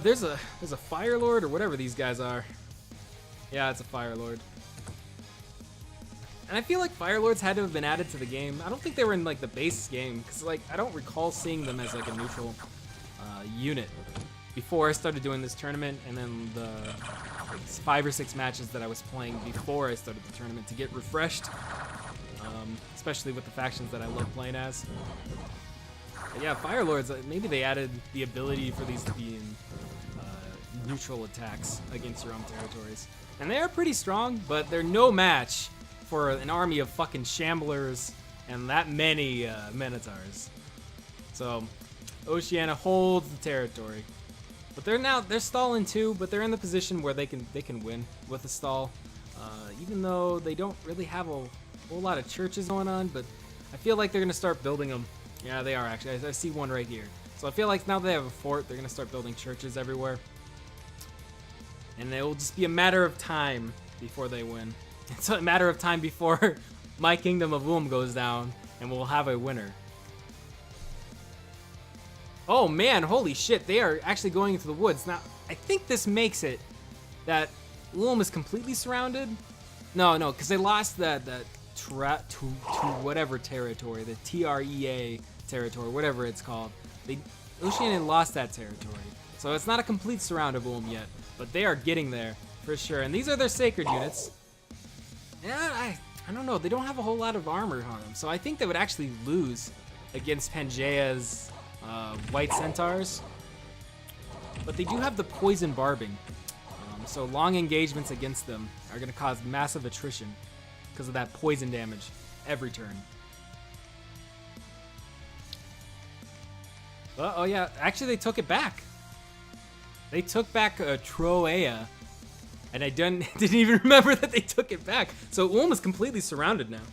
There's a Fire Lord or whatever these guys are. Yeah, it's a Fire Lord. And I feel like Fire Lords had to have been added to the game. I don't think they were in like the base game, because like I don't recall seeing them as like a neutral unit before I started doing this tournament, and then the 5 or 6 matches that I was playing before I started the tournament to get refreshed. Especially with the factions that I love playing as. But yeah, Fire Lords, maybe they added the ability for these to be in neutral attacks against your own territories. And they are pretty strong, but they're no match for an army of fucking Shamblers and that many Minotaurs. So, Oceania holds the territory. But they're stalling too, but they're in the position where they can win with a stall. Even though they don't really have a whole lot of churches going on, but I feel like they're gonna start building them. Yeah, they are actually. I see one right here. So I feel like now they have a fort, they're gonna start building churches everywhere. And it will just be a matter of time before they win. It's a matter of time before my Kingdom of Ulm goes down, and we'll have a winner. Oh man, holy shit, they are actually going into the woods. Now, I think this makes it that Ulm is completely surrounded. No, because they lost to whatever territory, the TREA territory, whatever it's called. Oceania lost that territory. So it's not a complete surround of Ulm yet, but they are getting there for sure. And these are their sacred units. Yeah, I don't know, they don't have a whole lot of armor on them, so I think they would actually lose against Pangaea's White Centaurs. But they do have the poison barbing. So long engagements against them are going to cause massive attrition because of that poison damage every turn. Oh yeah, actually they took it back. They took back Troea, and I didn't even remember that they took it back. So Ulm is completely surrounded now.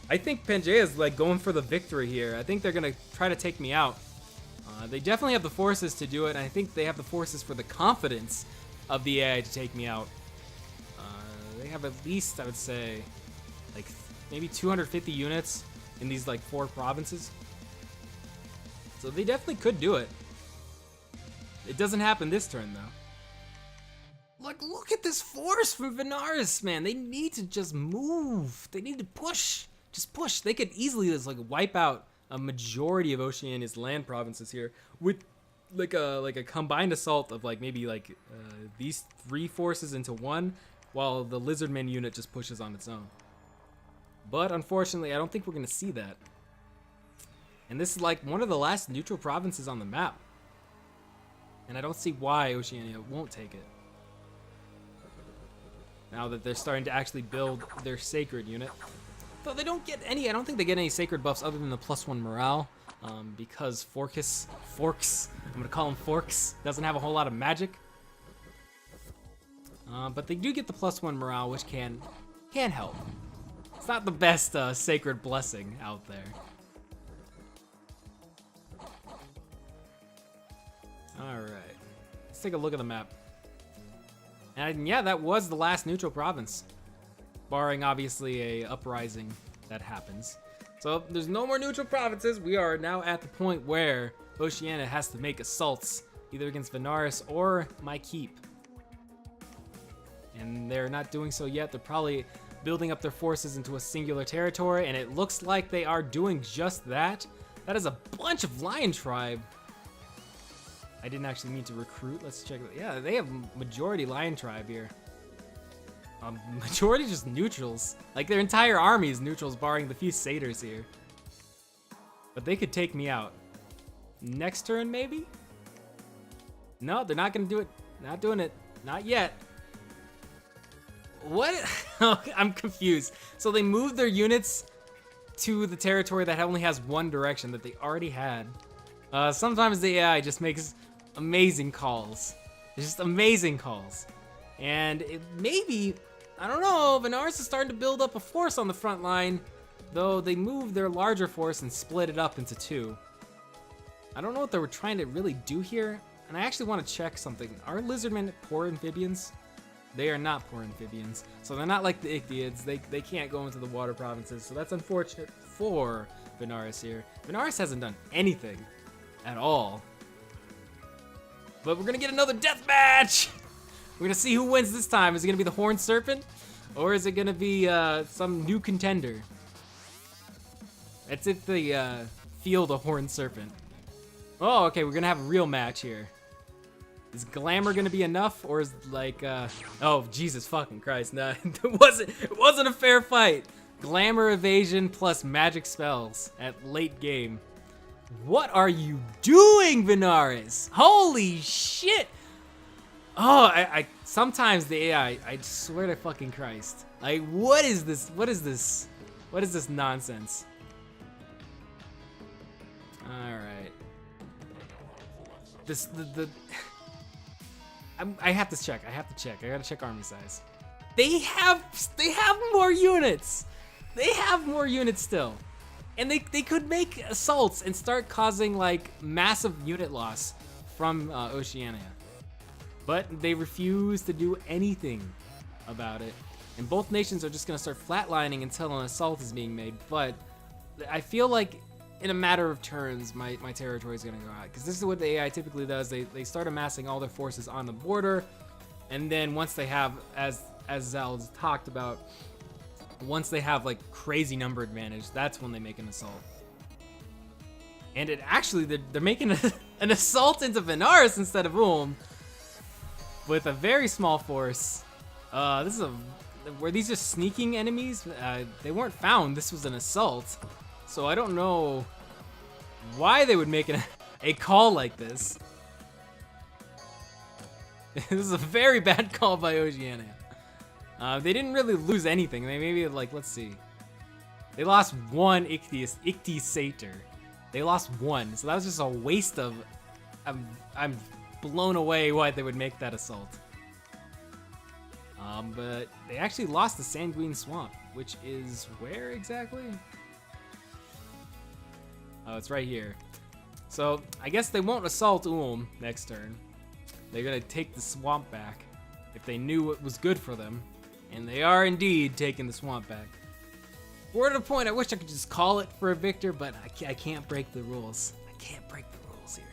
I think Pangaea is like going for the victory here. I think they're going to try to take me out. They definitely have the forces to do it, and I think they have the forces for the confidence of the AI to take me out. They have at least, I would say, like maybe 250 units in these like 4 provinces. So they definitely could do it. It doesn't happen this turn though. Look at this force from Vanarus, man. They need to just move. They need to push. Just push. They could easily just like wipe out a majority of Oceania's land provinces here with like a combined assault of like maybe like these 3 forces into one, while the Lizardman unit just pushes on its own. But unfortunately, I don't think we're gonna see that. And this is like one of the last neutral provinces on the map, and I don't see why Oceania won't take it now that they're starting to actually build their sacred unit. Though they don't get any, I don't think they get any sacred buffs other than the +1 morale, because Forks, I'm gonna call him Forks, doesn't have a whole lot of magic. But they do get the +1 morale, which can help. It's not the best sacred blessing out there. Alright, let's take a look at the map. And yeah, that was the last neutral province, barring obviously a uprising that happens. So there's no more neutral provinces. We are now at the point where Oceania has to make assaults either against Vanarus or my keep. And they're not doing so yet. They're probably building up their forces into a singular territory, and it looks like they are doing just that. That is a bunch of lion tribe. I didn't actually need to recruit. Let's check. Yeah, they have majority lion tribe here. Majority just neutrals. Like their entire army is neutrals, barring the few satyrs here. But they could take me out. Next turn, maybe? No, they're not gonna do it. Not doing it. Not yet. What? I'm confused. So they moved their units to the territory that only has one direction that they already had. Sometimes the AI just makes amazing calls. It's just amazing calls. And it maybe, I don't know, Vanarus is starting to build up a force on the front line, though they moved their larger force and split it up into 2. I don't know what they were trying to really do here, and I actually want to check something. Are lizardmen poor amphibians? They are not poor amphibians, so they're not like the Ichthyids. They can't go into the water provinces, so that's unfortunate for Vanarus here. Vanarus hasn't done anything at all. But we're gonna get another death match! We're gonna see who wins this time. Is it gonna be the Horned Serpent? Or is it gonna be some new contender? That's if they field a Horned Serpent. Oh, okay, we're gonna have a real match here. Is glamour gonna be enough, or is like, oh Jesus fucking Christ! No, it wasn't a fair fight. Glamour evasion plus magic spells at late game. What are you doing, Vanarus? Holy shit! Oh, I sometimes the AI, I swear to fucking Christ. Like, what is this? What is this? What is this nonsense? All right. I have to check. I gotta check army size. They have more units. They have more units still. And they could make assaults and start causing like massive unit loss from Oceania. But they refuse to do anything about it. And both nations are just gonna start flatlining until an assault is being made. But I feel like in a matter of turns, my territory is gonna go out, because this is what the AI typically does. They start amassing all their forces on the border, and then once they have, as Zal's talked about, once they have like crazy number advantage, that's when they make an assault. And it actually, they're making an assault into Vanarus instead of with a very small force. Were these just sneaking enemies? They weren't found. This was an assault. So I don't know why they would make a call like this. This is a very bad call by Oceania. They didn't really lose anything. They maybe, like, let's see. They lost one Ichthyosaur. They lost one, so that was just a waste of... I'm blown away why they would make that assault. But they actually lost the Sanguine Swamp, which is where exactly? Oh, it's right here. So, I guess they won't assault next turn. They're gonna take the swamp back if they knew what was good for them. And they are indeed taking the swamp back. We're at a point I wish I could just call it for a victor, but I can't break the rules. I can't break the rules here.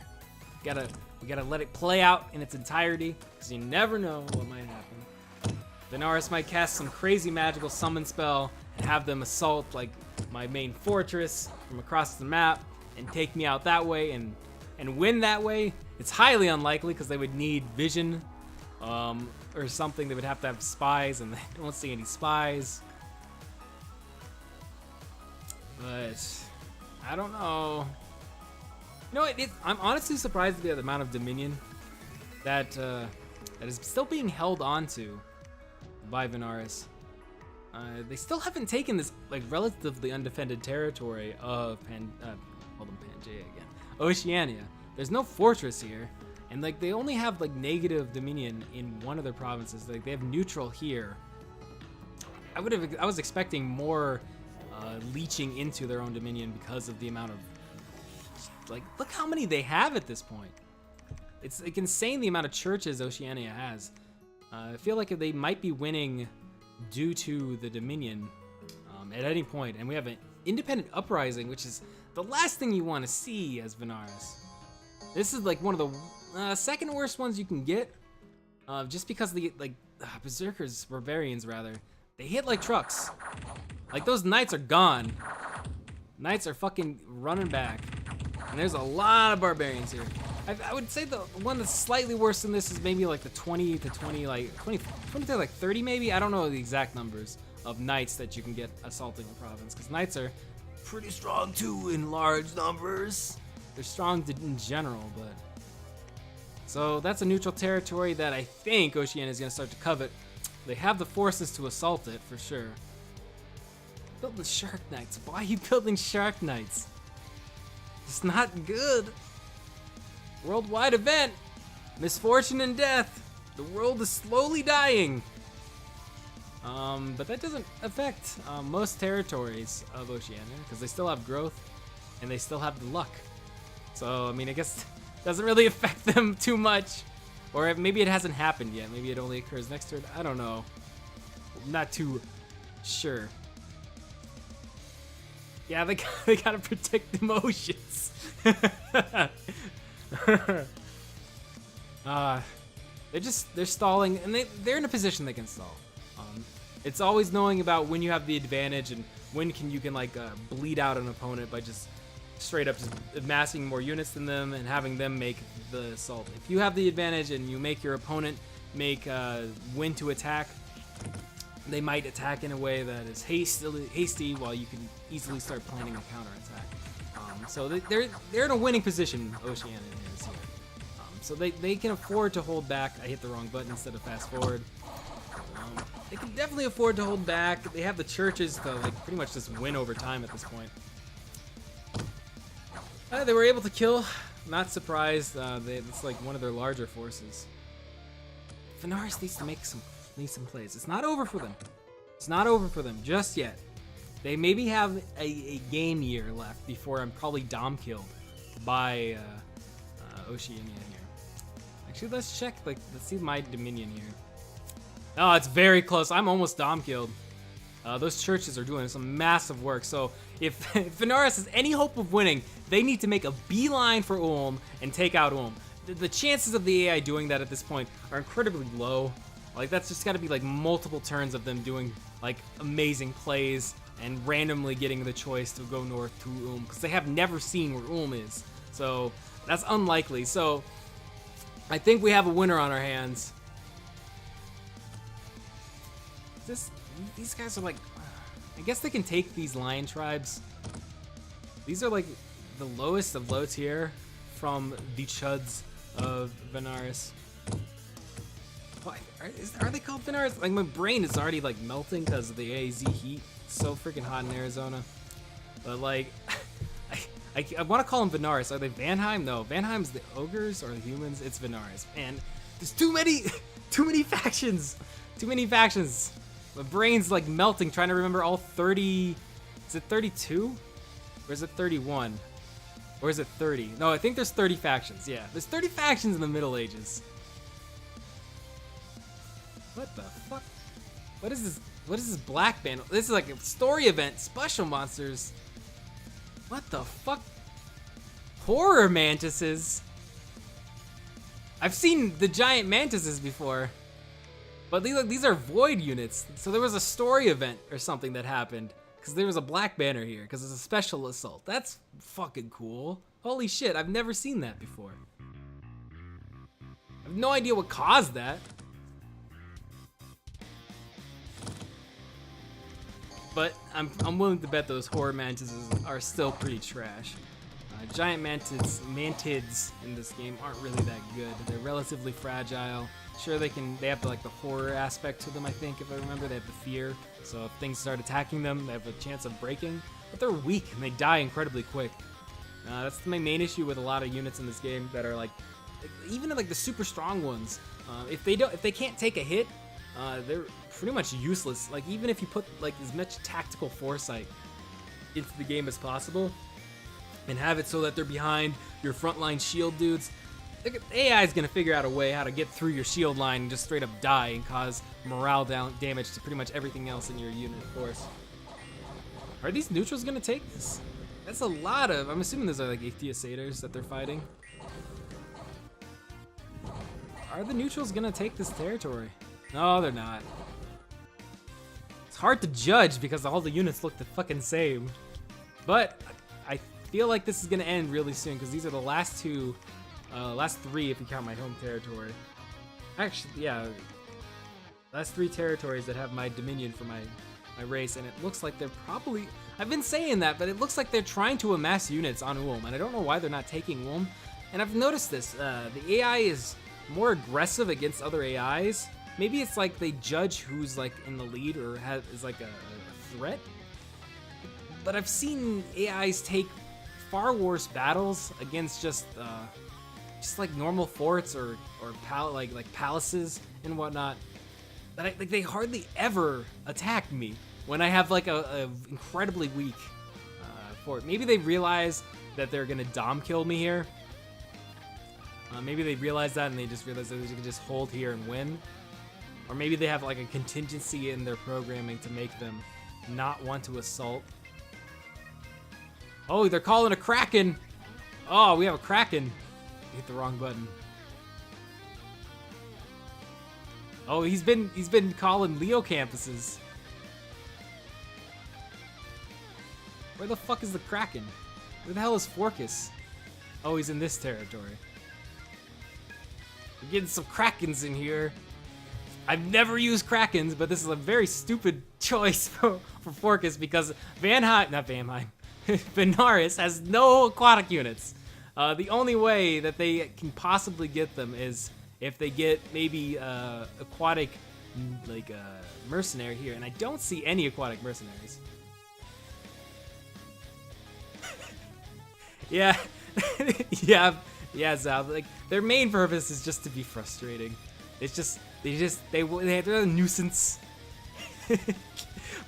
We gotta let it play out in its entirety, because you never know what might happen. Vanarus might cast some crazy magical summon spell and have them assault like my main fortress from across the map and take me out that way and win that way. It's highly unlikely because they would need vision or something. They would have to have spies, and they don't see any spies. But I don't know. You know, I'm honestly surprised at the amount of Dominion that is still being held onto by Vanarus. They still haven't taken this like relatively undefended territory of Pangaea again. Oceania. There's no fortress here, and like they only have like negative Dominion in one of their provinces. Like they have neutral here. I was expecting more leeching into their own Dominion because of the amount of, like, look how many they have at this point. It's like insane the amount of churches Oceania has. I feel like they might be winning due to the Dominion at any point. And we have an independent uprising, which is the last thing you want to see as Vanarus. This is like one of the second worst ones you can get, just because the berserkers, barbarians rather, they hit like trucks. Like those knights are gone. Knights are fucking running back, and there's a lot of barbarians here. I would say the one that's slightly worse than this is maybe like the 20 to 30 maybe. I don't know the exact numbers of knights that you can get assaulting a province, because knights are pretty strong too in large numbers. They're strong in general, but so that's a neutral territory that I think Oceania is gonna start to covet. They have the forces to assault it for sure. Build the Shark Knights. Why are you building Shark Knights? It's not good. Worldwide event. Misfortune and death. The world is slowly dying. But that doesn't affect most territories of Oceania, because they still have growth and they still have the luck. So, I mean, I guess it doesn't really affect them too much. Or maybe it hasn't happened yet. Maybe it only occurs next turn. I don't know. I'm not too sure. Yeah, they gotta protect the emotions. They're stalling, and they're in a position they can stall. It's always knowing about when you have the advantage and when you can like bleed out an opponent by just straight up just amassing more units than them and having them make the assault. If you have the advantage and you make your opponent make when to attack, they might attack in a way that is hasty while you can easily start planning a counterattack. So they're in a winning position, Oceania is here. So they can afford to hold back. I hit the wrong button instead of fast forward. They can definitely afford to hold back. They have the churches to like pretty much just win over time at this point. They were able to kill. Not surprised. It's like one of their larger forces. Vanarus needs to make some plays. It's not over for them. It's not over for them just yet. They maybe have a game year left before I'm probably dom killed by Oceania here. Actually, let's check. Let's see my Dominion here. Oh, it's very close. I'm almost dom killed. Those churches are doing some massive work. So if Vanarus has any hope of winning, they need to make a beeline for and take out The chances of the AI doing that at this point are incredibly low. Like, that's just got to be like multiple turns of them doing like amazing plays and randomly getting the choice to go north to because they have never seen where is. So that's unlikely. So I think we have a winner on our hands. These guys are like, I guess they can take these lion tribes. These are like the lowest of low tier from the chuds of Vanarus. What, are they called Vanarus? Like, my brain is already like melting because of the AZ heat. It's so freaking hot in Arizona. But like, I want to call them Vanarus. Are they Vanheim? No, Vanheim's the ogres or the humans. It's Vanarus. Man, there's too many factions. Too many factions. My brain's like melting trying to remember all 30. Is it 32? Or is it 31? Or is it 30? No, I think there's 30 factions. Yeah, there's 30 factions in the Middle Ages. What the fuck? What is this? What is this black band? This is like a story event. Special monsters. What the fuck? Horror mantises. I've seen the giant mantises before. But these are void units. So there was a story event or something that happened. Because there was a black banner here. Because it's a special assault. That's fucking cool. Holy shit, I've never seen that before. I have no idea what caused that. But I'm willing to bet those horror mantises are still pretty trash. Giant mantids in this game aren't really that good. They're relatively fragile. Sure, they have like the horror aspect to them, I think, if I remember. They have the fear. So if things start attacking them, they have a chance of breaking. But they're weak and they die incredibly quick. That's my main issue with a lot of units in this game that are like even like the super strong ones. If they can't take a hit, they're pretty much useless. Like, even if you put like as much tactical foresight into the game as possible and have it so that they're behind your frontline shield dudes, the AI is gonna figure out a way how to get through your shield line and just straight up die and cause morale damage to pretty much everything else in your unit, of course. Are these neutrals gonna take this? That's a lot of, I'm assuming those are like Ichthyosators that they're fighting. Are the neutrals gonna take this territory? No, they're not. It's hard to judge because all the units look the fucking same. But I feel like this is gonna end really soon because these are the last three if you count my home territory. Actually, yeah, last three territories that have my dominion for my race, and it looks like they're probably, I've been saying that, but it looks like they're trying to amass units on and I don't know why they're not taking And I've noticed this, the AI is more aggressive against other AIs. Maybe it's like they judge who's like in the lead or is like a threat. But I've seen AIs take far worse battles against just like normal forts or palaces and whatnot. But they hardly ever attack me when I have like a incredibly weak fort. Maybe they realize that they're gonna dom kill me here. Maybe they realize that and they just realize that they can just hold here and win. Or maybe they have like a contingency in their programming to make them not want to assault. Oh, they're calling a Kraken. Oh, we have a Kraken. Hit the wrong button. Oh, he's been calling Leo campuses. Where the fuck is the Kraken? Where the hell is Forcus? Oh, he's in this territory. We're getting some Krakens in here. I've never used Krakens, but this is a very stupid choice for Forcus because Vanarus has no aquatic units. The only way that they can possibly get them is if they get maybe aquatic, like mercenary here, and I don't see any aquatic mercenaries. Yeah, yeah, Zal. Like, their main purpose is just to be frustrating. It's just they're a nuisance.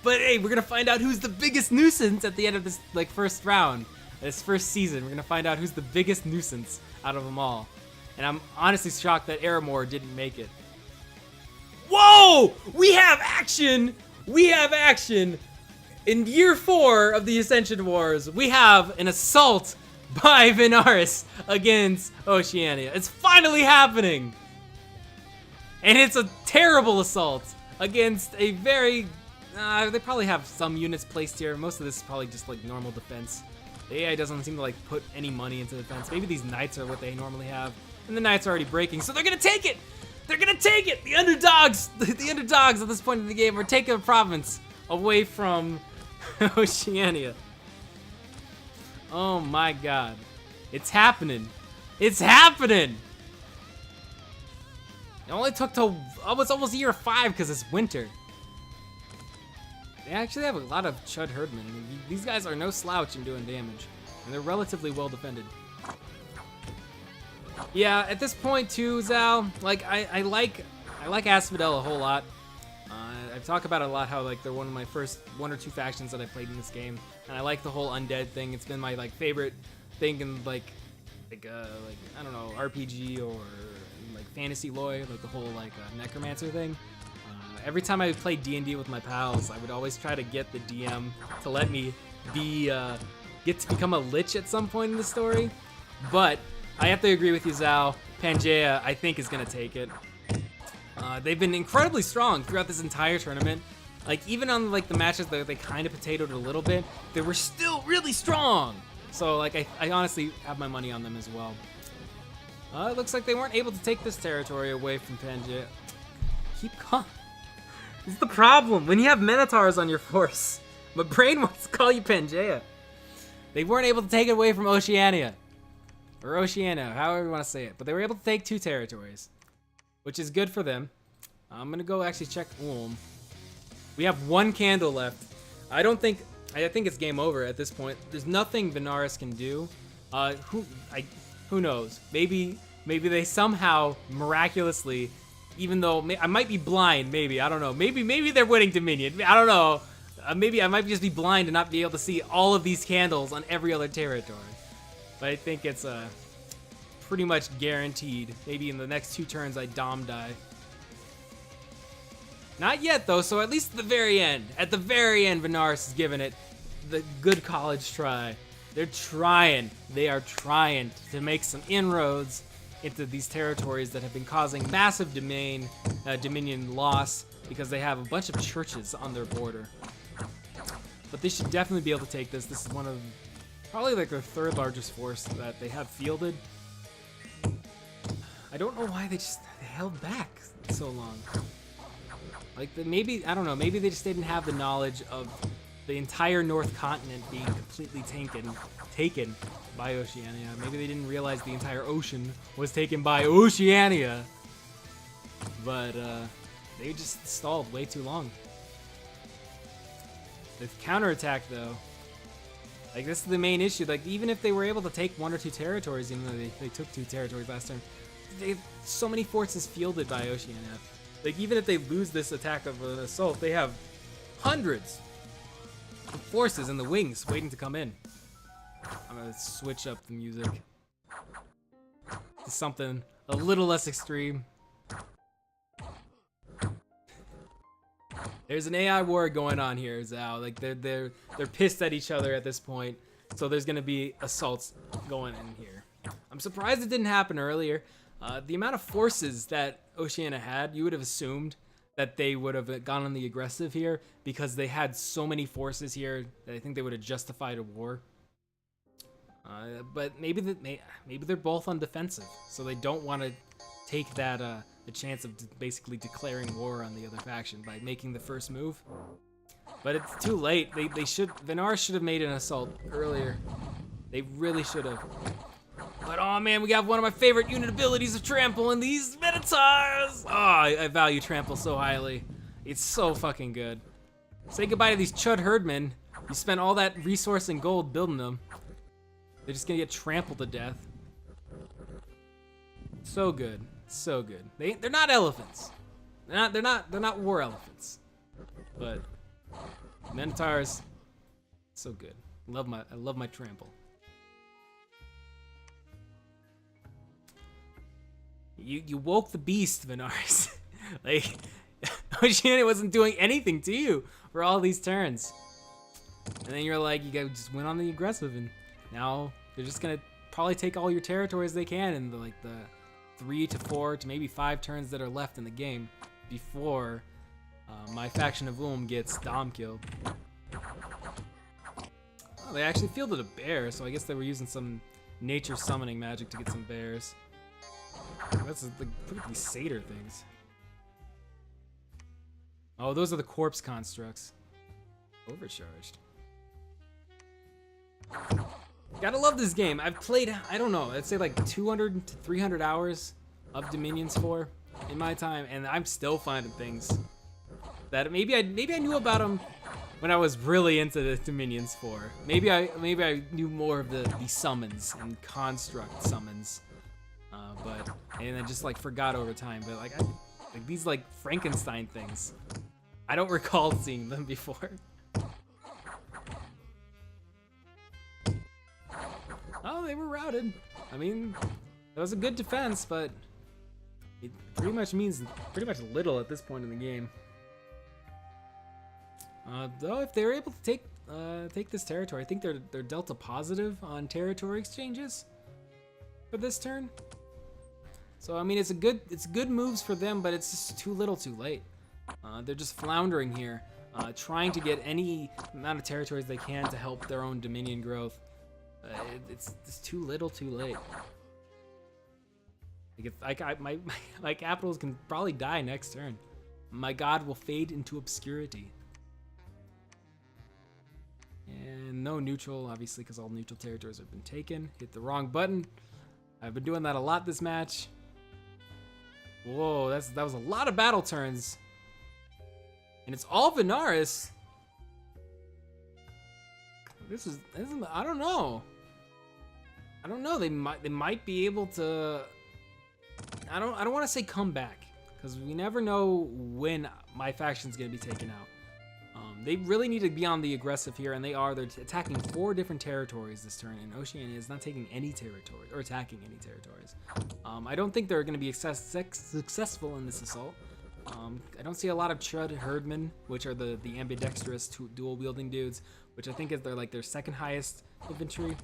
But hey, we're gonna find out who's the biggest nuisance at the end of this first round, this first season. We're gonna find out who's the biggest nuisance out of them all. And I'm honestly shocked that Aramor didn't make it. Whoa! We have action! We have action! In year 4 of the Ascension Wars, we have an assault by Vanarus against Oceania. It's finally happening! And it's a terrible assault against a very... they probably have some units placed here. Most of this is probably just like normal defense. The AI doesn't seem to like put any money into defense. Maybe these knights are what they normally have. And the knights are already breaking, so they're gonna take it! They're gonna take it! The underdogs! The underdogs at this point in the game are taking a province away from Oceania. Oh my god. It's happening. It's happening! It only took till almost year 5 because it's winter. They actually have a lot of Chud Herdmen. I mean, these guys are no slouch in doing damage. And they're relatively well defended. Yeah, at this point too, Zal, like I like Asphodel a whole lot. I've talked about it a lot how like they're one of my first 1 or 2 factions that I played in this game, and I like the whole undead thing. It's been my like favorite thing in like I don't know, RPG or like fantasy lore, like the whole like necromancer thing. Every time I played D&D with my pals, I would always try to get the DM to let me get to become a lich at some point in the story. But I have to agree with you, Zal. Pangea, I think, is gonna take it. They've been incredibly strong throughout this entire tournament. Like even on like the matches that they kind of potatoed a little bit, they were still really strong. So like I honestly have my money on them as well. It looks like they weren't able to take this territory away from Pangea. Keep calm. This is the problem when you have Minotaurs on your force. My brain wants to call you Pangea. They weren't able to take it away from Oceania. Or Oceania, however you want to say it. But they were able to take 2 territories, which is good for them. I'm going to go actually check Ulm. We have 1 candle left. I think it's game over at this point. There's nothing Vanarus can do. Who knows? Maybe they somehow miraculously, even though I might be blind, maybe, I don't know. Maybe they're winning Dominion. I don't know. Maybe I might just be blind and not be able to see all of these candles on every other territory. But I think it's pretty much guaranteed. Maybe in the next 2 turns I Dom die. Not yet though, so at least at the very end. At the very end, Vanarus is giving it the good college try. They're trying. They are trying to make some inroads into these territories that have been causing massive Dominion loss because they have a bunch of churches on their border. But they should definitely be able to take this. This is one of probably like their 3rd largest force that they have fielded. I don't know why they held back so long. Like maybe, I don't know, maybe they just didn't have the knowledge of the entire North Continent being completely taken by Oceania. Maybe they didn't realize the entire ocean was taken by Oceania. But they just stalled way too long. The counterattack though, like this is the main issue. Like even if they were able to take 1 or 2 territories, even though they took 2 territories last turn, they have so many forces fielded by Oceania. Like even if they lose this attack of an assault, they have hundreds of forces in the wings waiting to come in. I'm gonna switch up the music to something a little less extreme. There's an AI war going on here, Zal. Like they're pissed at each other at this point, so there's gonna be assaults going in here. I'm surprised it didn't happen earlier. The amount of forces that Oceania had, you would have assumed that they would have gone on the aggressive here because they had so many forces here that I think they would have justified a war. But maybe they're both on defensive, so they don't want to take that the chance of basically declaring war on the other faction by making the first move. But it's too late. Vanarus should have made an assault earlier. They really should have. But oh man, we got one of my favorite unit abilities of Trample in these Minotaurs! Oh, I value Trample so highly. It's so fucking good. Say goodbye to these Chud Herdmen. You spent all that resource and gold building them. They're just gonna get trampled to death. So good, so good. They're not elephants. They're not war elephants. But Minotaurs, so good. I love my Trample. You woke the beast, Vanarus. Like, Oceania wasn't doing anything to you for all these turns. And then you're like, you guys just went on the aggressive, and now they're just gonna probably take all your territories they can in the 3 to 4 to maybe 5 turns that are left in the game before my faction of gets dom killed. Oh, they actually fielded a bear, so I guess they were using some nature summoning magic to get some bears. That's like pretty satyr things. Oh, those are the corpse constructs. Overcharged. Gotta love this game. I've played, I don't know, I'd say like 200 to 300 hours of Dominions 4 in my time, and I'm still finding things that maybe I knew about them when I was really into the Dominions 4. Maybe I knew more of the summons and construct summons, and I just like forgot over time. But like these like Frankenstein things, I don't recall seeing them before. Oh, they were routed. I mean, that was a good defense, but it pretty much means little at this point in the game. Though, if they're able to take this territory, I think they're delta positive on territory exchanges for this turn. So I mean, it's good moves for them, but it's just too little, too late. They're just floundering here, trying to get any amount of territories they can to help their own Dominion growth. It's too little, too late. My capitals can probably die next turn. My god will fade into obscurity. And no neutral, obviously, because all neutral territories have been taken. Hit the wrong button. I've been doing that a lot this match. Whoa, that was a lot of battle turns. And it's all Vanarus. This is I don't know. They might be able to. I don't want to say come back, because we never know when my faction's gonna be taken out. They really need to be on the aggressive here, and they are. They're attacking 4 different territories this turn, and Oceania is not taking any territories or attacking any territories. I don't think they're going to be successful in this assault. I don't see a lot of Chud Herdmen, which are the ambidextrous dual wielding dudes, which I think is their second highest infantry.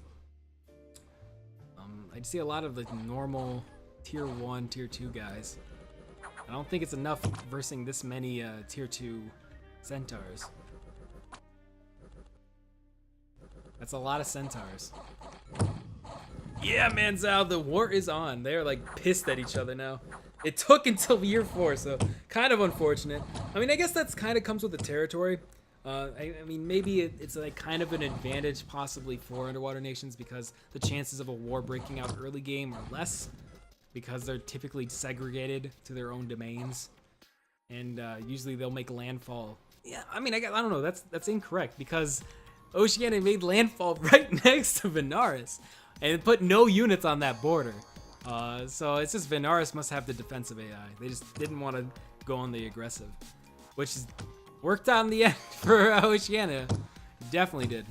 I see a lot of like normal tier 1, tier 2 guys. I don't think it's enough versing this many tier 2 centaurs. That's a lot of centaurs. Yeah, Manzal, the war is on. They're like pissed at each other now. It took until year 4, so kind of unfortunate. I mean, I guess that's kind of comes with the territory. I mean, maybe it's like kind of an advantage possibly for underwater nations, because the chances of a war breaking out early game are less, because they're typically segregated to their own domains, and usually they'll make landfall. Yeah, I mean, I don't know. That's incorrect, because Oceania made landfall right next to Vanarus, and it put no units on that border. So it's just Vanarus must have the defensive AI. They just didn't want to go on the aggressive, which is worked out in the end for Oceania. Definitely did.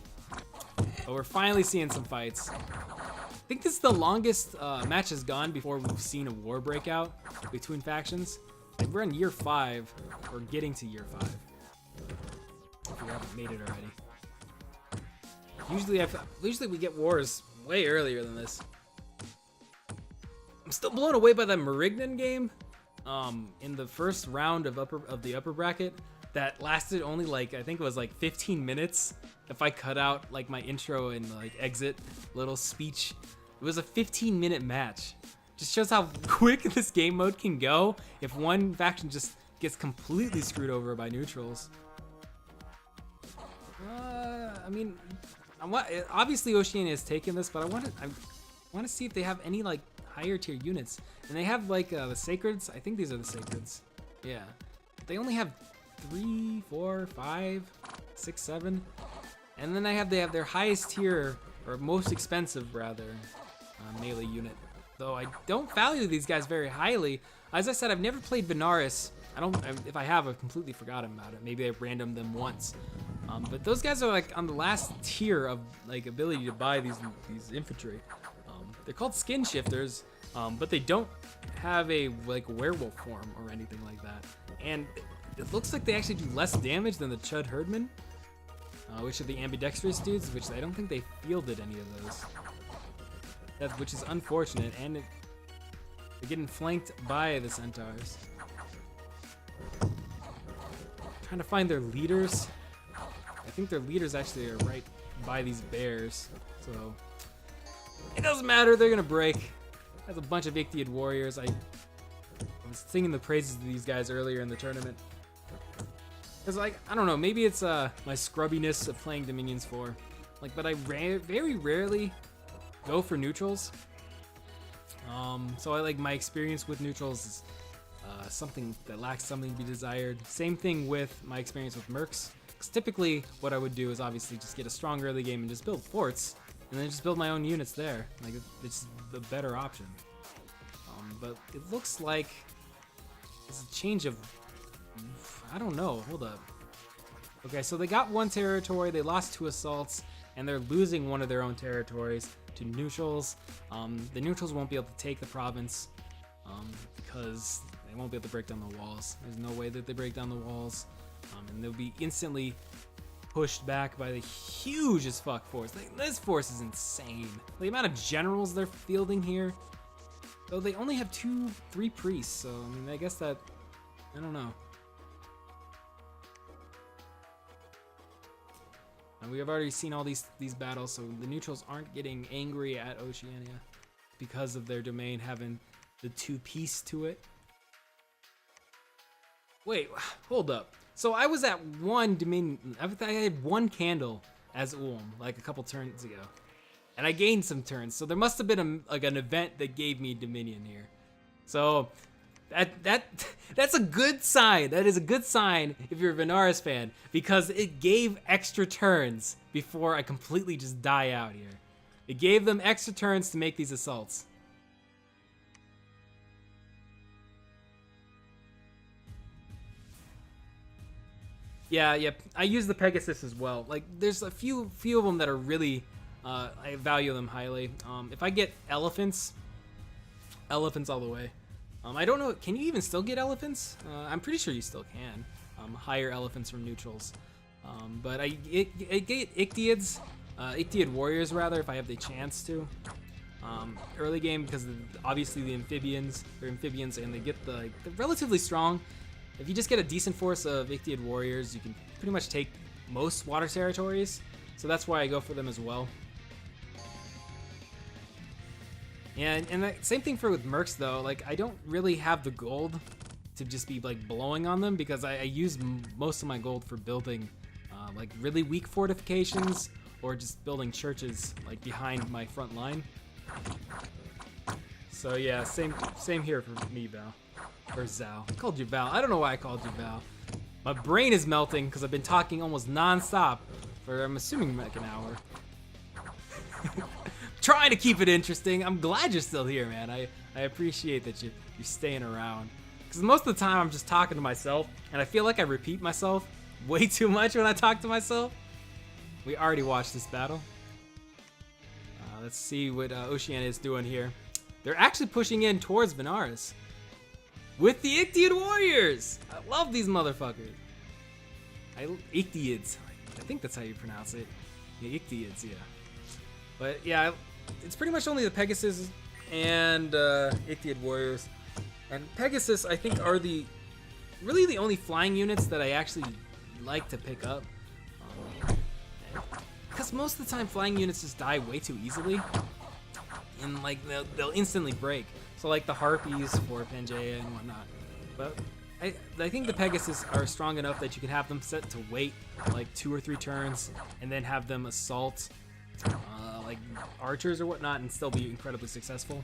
But we're finally seeing some fights. I think this is the longest match has gone before we've seen a war breakout between factions. Like we're in year 5, or getting to year 5. If we haven't made it already. Usually we get wars way earlier than this. I'm still blown away by that Marignan game in the first round of the upper bracket that lasted only like, I think it was like 15 minutes. If I cut out like my intro and like exit little speech, it was a 15-minute match. Just shows how quick this game mode can go if one faction just gets completely screwed over by neutrals. I mean, obviously Oceania has taken this, but I want to see if they have any like higher tier units. And they have like the Sacreds. I think these are the Sacreds. Yeah. They only have 3, 4, 5, 6, 7. And then they have their highest tier, or most expensive rather, melee unit. Though I don't value these guys very highly. As I said, I've never played Vanarus. If I have, I've completely forgotten about it. Maybe I've randomed them once. But those guys are like on the last tier of like ability to buy these infantry. They're called skin shifters, but they don't have a like werewolf form or anything like that. And it looks like they actually do less damage than the Chud Herdman. which are the ambidextrous dudes, which I don't think they fielded any of those. Which is unfortunate, and they're getting flanked by the centaurs. Trying to find their leaders. I think their leaders actually are right by these bears, so it doesn't matter. They're gonna break. That's a bunch of Ichthyid warriors. I was singing the praises of these guys earlier in the tournament. Cause like I don't know, maybe it's my scrubbiness of playing Dominions 4, like, but I very rarely go for neutrals. So I like my experience with neutrals is something that lacks something to be desired. Same thing with my experience with mercs. Because typically what I would do is obviously just get a strong early game and just build forts, and then just build my own units there. Like it's the better option. But it looks like it's a change of, I don't know. Hold up. Okay, so they got one territory, they lost 2 assaults, and they're losing one of their own territories to neutrals. The neutrals won't be able to take the province because they won't be able to break down the walls. There's no way that they break down the walls, and they'll be instantly pushed back by the huge as fuck force. This force is insane. The amount of generals they're fielding here, though they only have 3 priests, so I mean, I guess that, I don't know. And we have already seen all these battles, so the neutrals aren't getting angry at Oceania because of their domain having the 2 piece to it. Wait, hold up. So I was at 1 dominion, I had 1 candle as Ulm like a couple turns ago, and I gained some turns. So there must have been like an event that gave me dominion here. So that's a good sign. That is a good sign if you're a Vanarus fan, because it gave extra turns before I completely just die out here. It gave them extra turns to make these assaults. Yeah, I use the Pegasus as well. Like, there's a few of them that are really, I value them highly. If I get elephants all the way. I don't know, can you even still get elephants? I'm pretty sure you still can. Higher elephants from neutrals. But I get Ichthyid warriors rather, if I have the chance to. Early game, because obviously the amphibians, they're amphibians, and they get they're relatively strong. If you just get a decent force of Ichthyid warriors, you can pretty much take most water territories. So that's why I go for them as well. And the same thing with mercs though. Like, I don't really have the gold to just be like blowing on them, because I use most of my gold for building like really weak fortifications, or just building churches like behind my front line. So yeah, same here for me, Val. Or Zal. I called you Val. I don't know why I called you Val. My brain is melting because I've been talking almost non-stop for, I'm assuming, like an hour. Trying to keep it interesting. I'm glad you're still here, man. I appreciate that you're staying around. Because most of the time I'm just talking to myself, and I feel like I repeat myself way too much when I talk to myself. We already watched this battle. Let's see what Oceania is doing here. They're actually pushing in towards Vanarus with the Ichthyid warriors. I love these motherfuckers. Ichthyids. I think that's how you pronounce it. Yeah, Ichthyids, yeah. But yeah, it's pretty much only the Pegasus and Ichthyid warriors. And Pegasus, I think, are really the only flying units that I actually like to pick up. Because most of the time, flying units just die way too easily, and like they'll instantly break. So like the Harpies for Pangaea and whatnot. But I think the Pegasus are strong enough that you can have them set to wait like 2 or 3 turns, and then have them assault like archers or whatnot, and still be incredibly successful.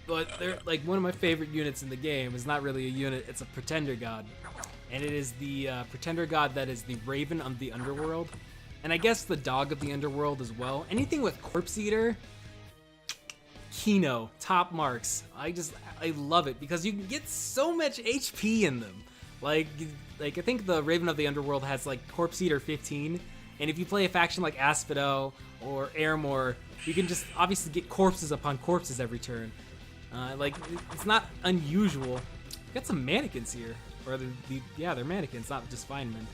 But they're like one of my favorite units in the game. Is not really a unit; it's a pretender god, and it is the pretender god that is the Raven of the Underworld, and I guess the Dog of the Underworld as well. Anything with Corpse Eater, Kino, top marks. I love it because you can get so much HP in them. Like I think the Raven of the Underworld has like Corpse Eater 15, and if you play a faction like Asphodel or Airmore, you can just obviously get corpses upon corpses every turn. Like, it's not unusual. Got some mannequins here, or yeah, they're mannequins, not just firemen.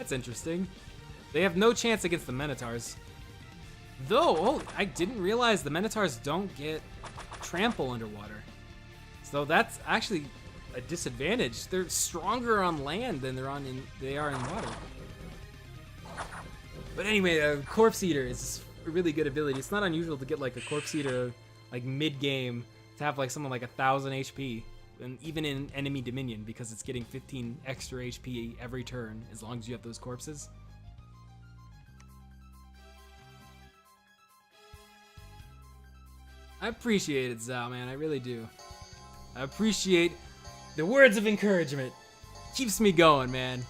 That's interesting. They have no chance against the Minotaurs. Though, oh, I didn't realize the Minotaurs don't get trample underwater. So that's actually a disadvantage. They're stronger on land than they are in water. But anyway, Corpse Eater is a really good ability. It's not unusual to get like a Corpse Eater like mid-game to have like someone like 1,000 HP, and even in enemy Dominion, because it's getting 15 extra HP every turn as long as you have those corpses. I appreciate it, Zao, man. I really do. I appreciate the words of encouragement. Keeps me going, man.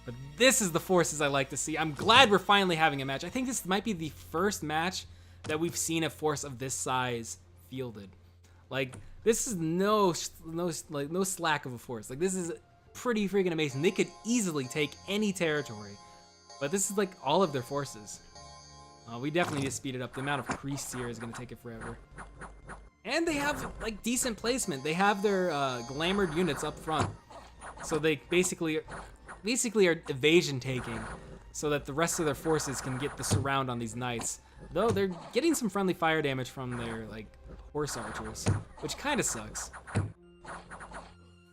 But this is the forces I like to see. I'm glad we're finally having a match. I think this might be the first match that we've seen a force of this size fielded. Like, this is no slack of a force. Like, this is pretty freaking amazing. They could easily take any territory, but this is like all of their forces. We definitely need to speed it up. The amount of priests here is going to take it forever. And they have like decent placement. They have their glamored units up front, so they basically are evasion taking, so that the rest of their forces can get the surround on these knights. Though they're getting some friendly fire damage from their like horse archers, which kind of sucks.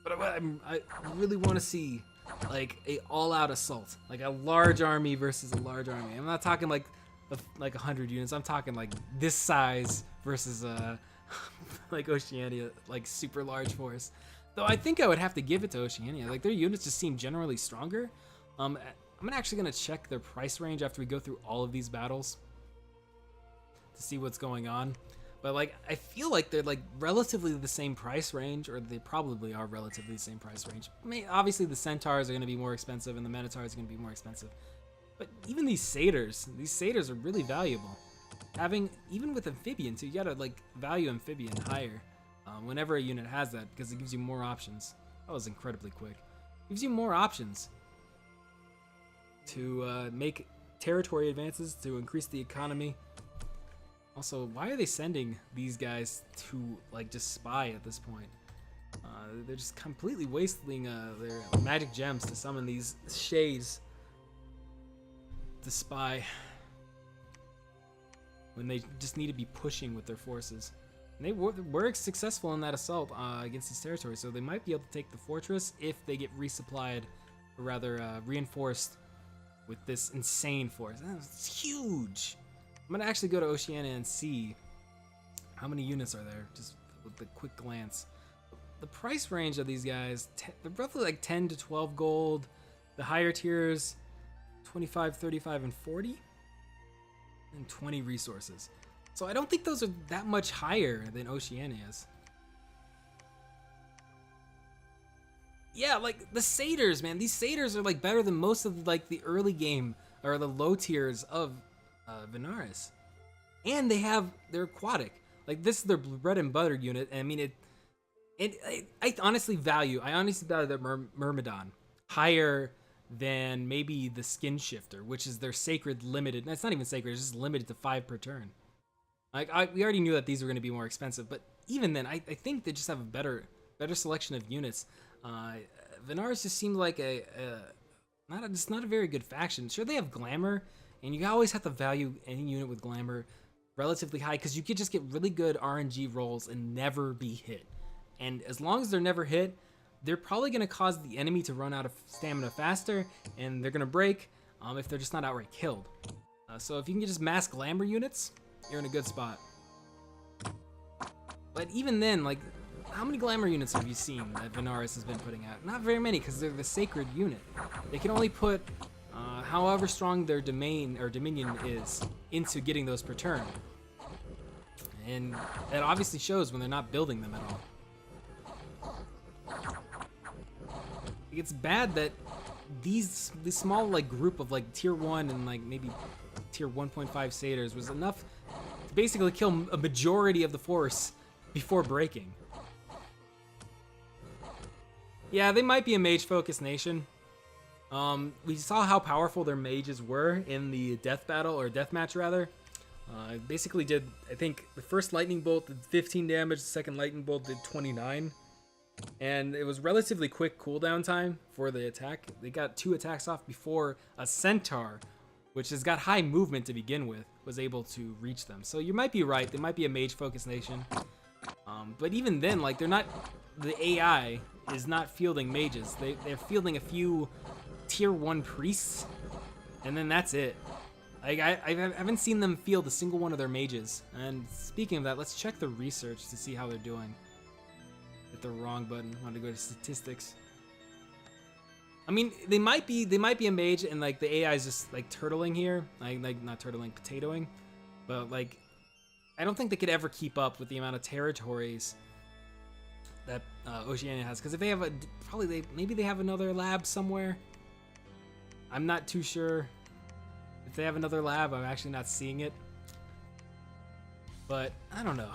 But I really want to see like a all-out assault, like a large army versus a large army. I'm not talking like 100 units. I'm talking like this size versus like Oceania, like super large force. Though I think I would have to give it to Oceania. Like, their units just seem generally stronger. I'm actually gonna check their price range after we go through all of these battles to see what's going on. But like, I feel like they're like relatively the same price range, or they probably are relatively the same price range. I mean, obviously the Centaurs are gonna be more expensive and the Minotaurs are gonna be more expensive. But even these satyrs are really valuable. Even with amphibian too, you gotta like value amphibian higher whenever a unit has that, because it gives you more options. That was incredibly quick. Gives you more options to make territory advances, to increase the economy. Also, why are they sending these guys to like just spy at this point? They're just completely wasting their magic gems to summon these shades to spy when they just need to be pushing with their forces. And they were successful in that assault against this territory, so they might be able to take the fortress if they get resupplied, or rather reinforced with this insane force. It's huge. I'm gonna actually go to Oceania and see how many units are there, just with a quick glance. The price range of these guys, they're roughly like 10 to 12 gold. The higher tiers, 25, 35, and 40, and 20 resources. So I don't think those are that much higher than Oceania's. Yeah, like the satyrs, man. These satyrs are like better than most of like the early game or the low tiers of Vanarus. And they're aquatic. Like, this is their bread and butter unit. And I mean, I honestly value their Myrmidon higher than maybe the Skin Shifter, which is their sacred limited. That's not even sacred, it's just limited to 5 per turn. Like, we already knew that these were going to be more expensive, but even then, I think they just have a better selection of units. Vanarus just seemed like not a very good faction. Sure, they have glamour, and you always have to value any unit with glamour relatively high, because you could just get really good RNG rolls and never be hit. And as long as they're never hit, they're probably going to cause the enemy to run out of stamina faster, and they're going to break if they're just not outright killed. So if you can get just mass glamour units, you're in a good spot. But even then, like, how many glamour units have you seen that Vanarus has been putting out? Not very many, because they're the sacred unit. They can only put however strong their domain or dominion is into getting those per turn. And that obviously shows when they're not building them at all. It's bad that these small like group of like tier 1 and like maybe tier 1.5 satyrs was enough to basically kill a majority of the force before breaking. Yeah, they might be a mage-focused nation. We saw how powerful their mages were in the death battle, or death match rather. Basically did, I think, the first lightning bolt did 15 damage, the second lightning bolt did 29. and it was relatively quick cooldown time for the attack. They got 2 attacks off before a centaur, which has got high movement to begin with, was able to reach them. So you might be right. They might be a mage-focused nation. But even then, like, they're not... The AI is not fielding mages. They're fielding a few tier 1 priests, and then that's it. Like, I haven't seen them field a single one of their mages. And speaking of that, let's check the research to see how they're doing. Hit the wrong button. Want to go to statistics. I mean, they might be a mage, and like the AI is just like turtling here, like not turtling, potatoing. But like, I don't think they could ever keep up with the amount of territories that Oceania has. Because if they have maybe they have another lab somewhere. I'm not too sure. If they have another lab, I'm actually not seeing it. But I don't know.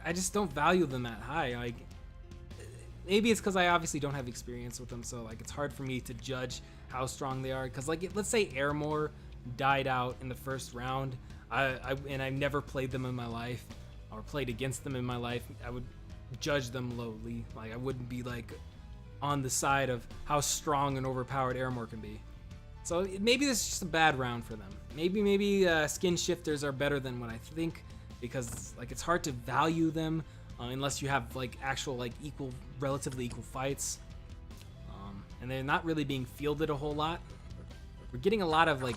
I just don't value them that high. Like, maybe it's because I obviously don't have experience with them, so like it's hard for me to judge how strong they are. Because like, let's say Airmore died out in the first round, and I've never played them in my life or played against them in my life, I would judge them lowly. Like, I wouldn't be like on the side of how strong and overpowered Airmore can be. So maybe this is just a bad round for them. Maybe skin shifters are better than what I think, because like it's hard to value them unless you have like actual like relatively equal fights, and they're not really being fielded a whole lot. We're getting a lot of like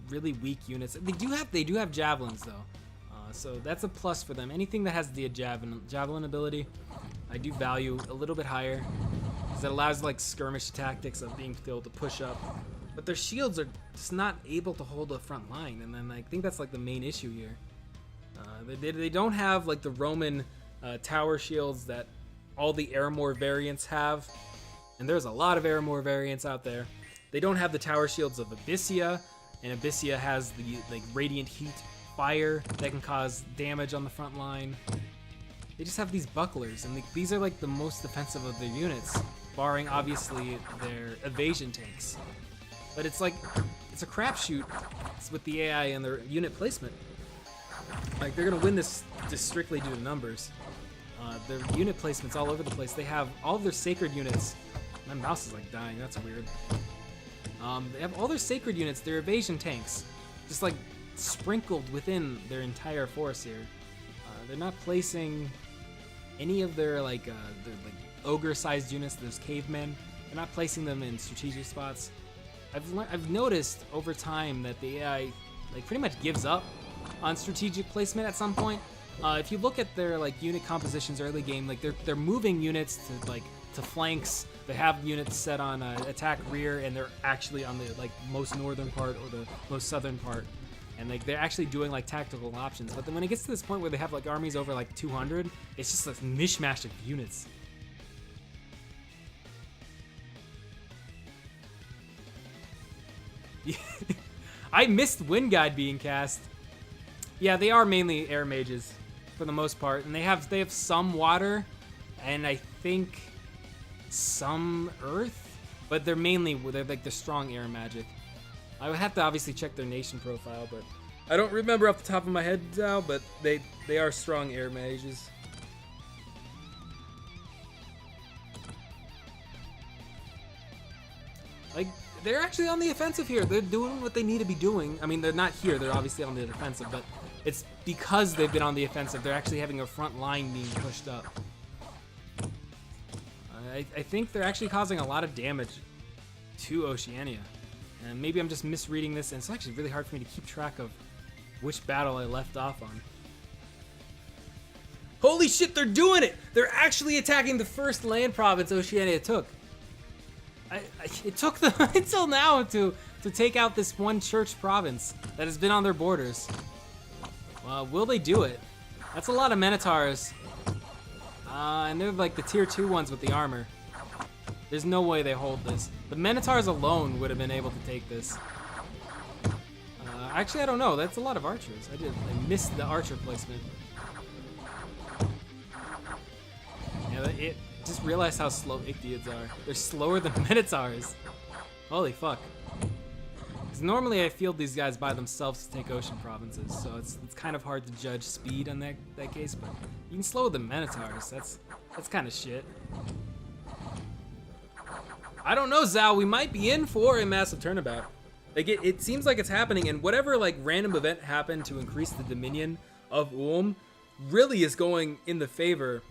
really weak units. They do have javelins though, so that's a plus for them. Anything that has the javelin ability, I do value a little bit higher, because it allows like skirmish tactics of being able to push up. But their shields are just not able to hold a front line, and then I think that's like the main issue here. They don't have like the Roman tower shields that all the Airmore variants have, and there's a lot of Airmore variants out there. They don't have the tower shields of Abyssia, and Abyssia has the like radiant heat fire that can cause damage on the front line. They just have these bucklers, and these are like the most defensive of their units, barring obviously their evasion tanks. But it's like, it's a crapshoot with the AI and their unit placement. Like, they're gonna win this just strictly due to numbers. Their unit placement's all over the place. They have all of their sacred units. My mouse is like dying, that's weird. They have all their sacred units, their evasion tanks, just like sprinkled within their entire force here. They're not placing any of their like ogre-sized units, those cavemen. They're not placing them in strategic spots. I've noticed over time that the AI like pretty much gives up on strategic placement at some point. If you look at their like unit compositions early game, like they're moving units to flanks. They have units set on attack rear, and they're actually on the like most northern part or the most southern part, and like they're actually doing like tactical options. But then when it gets to this point where they have like armies over like 200, it's just a mishmash of units. I missed Wind Guide being cast. Yeah, they are mainly air mages for the most part, and they have some water, and I think some earth, but they're like the strong air magic. I would have to obviously check their nation profile, but I don't remember off the top of my head now. But they are strong air mages. Like, they're actually on the offensive here. They're doing what they need to be doing. I mean, they're not here. They're obviously on the defensive, but it's because they've been on the offensive. They're actually having a front line being pushed up. I think they're actually causing a lot of damage to Oceania. And maybe I'm just misreading this, and it's actually really hard for me to keep track of which battle I left off on. Holy shit, they're doing it! They're actually attacking the first land province Oceania took. It took them until now to take out this one church province that has been on their borders. Will they do it? That's a lot of Minotaurs. And they're like the tier 2 ones with the armor. There's no way they hold this. The Minotaurs alone would have been able to take this. Actually, I don't know. That's a lot of archers. I missed the archer placement. Yeah, just realized how slow Ichthyeids are. They're slower than Minotaurs. Holy fuck. Because normally I field these guys by themselves to take ocean provinces, so it's kind of hard to judge speed on that case, but you can slow the Minotaurs. That's kind of shit. I don't know, Zhao. We might be in for a massive turnabout. Like it seems like it's happening, and whatever like random event happened to increase the dominion of Ulm really is going in the favor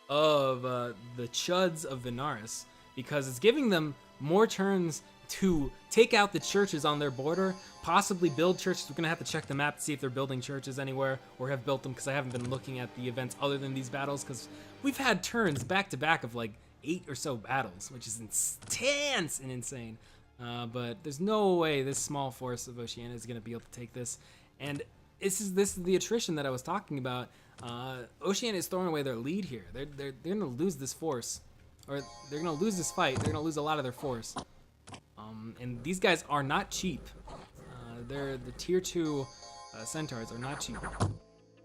of the Chuds of Vanarus, because it's giving them more turns to take out the churches on their border, possibly build churches. We're gonna have to check the map to see if they're building churches anywhere or have built them, because I haven't been looking at the events other than these battles, because we've had turns back to back of like 8 or so battles, which is intense and insane. But there's no way this small force of Oceania is going to be able to take this. And this is the attrition that I was talking about. Oceania is throwing away their lead here. They're going to lose this force, or they're going to lose this fight. They're going to lose a lot of their force. And these guys are not cheap. The tier 2 centaurs are not cheap.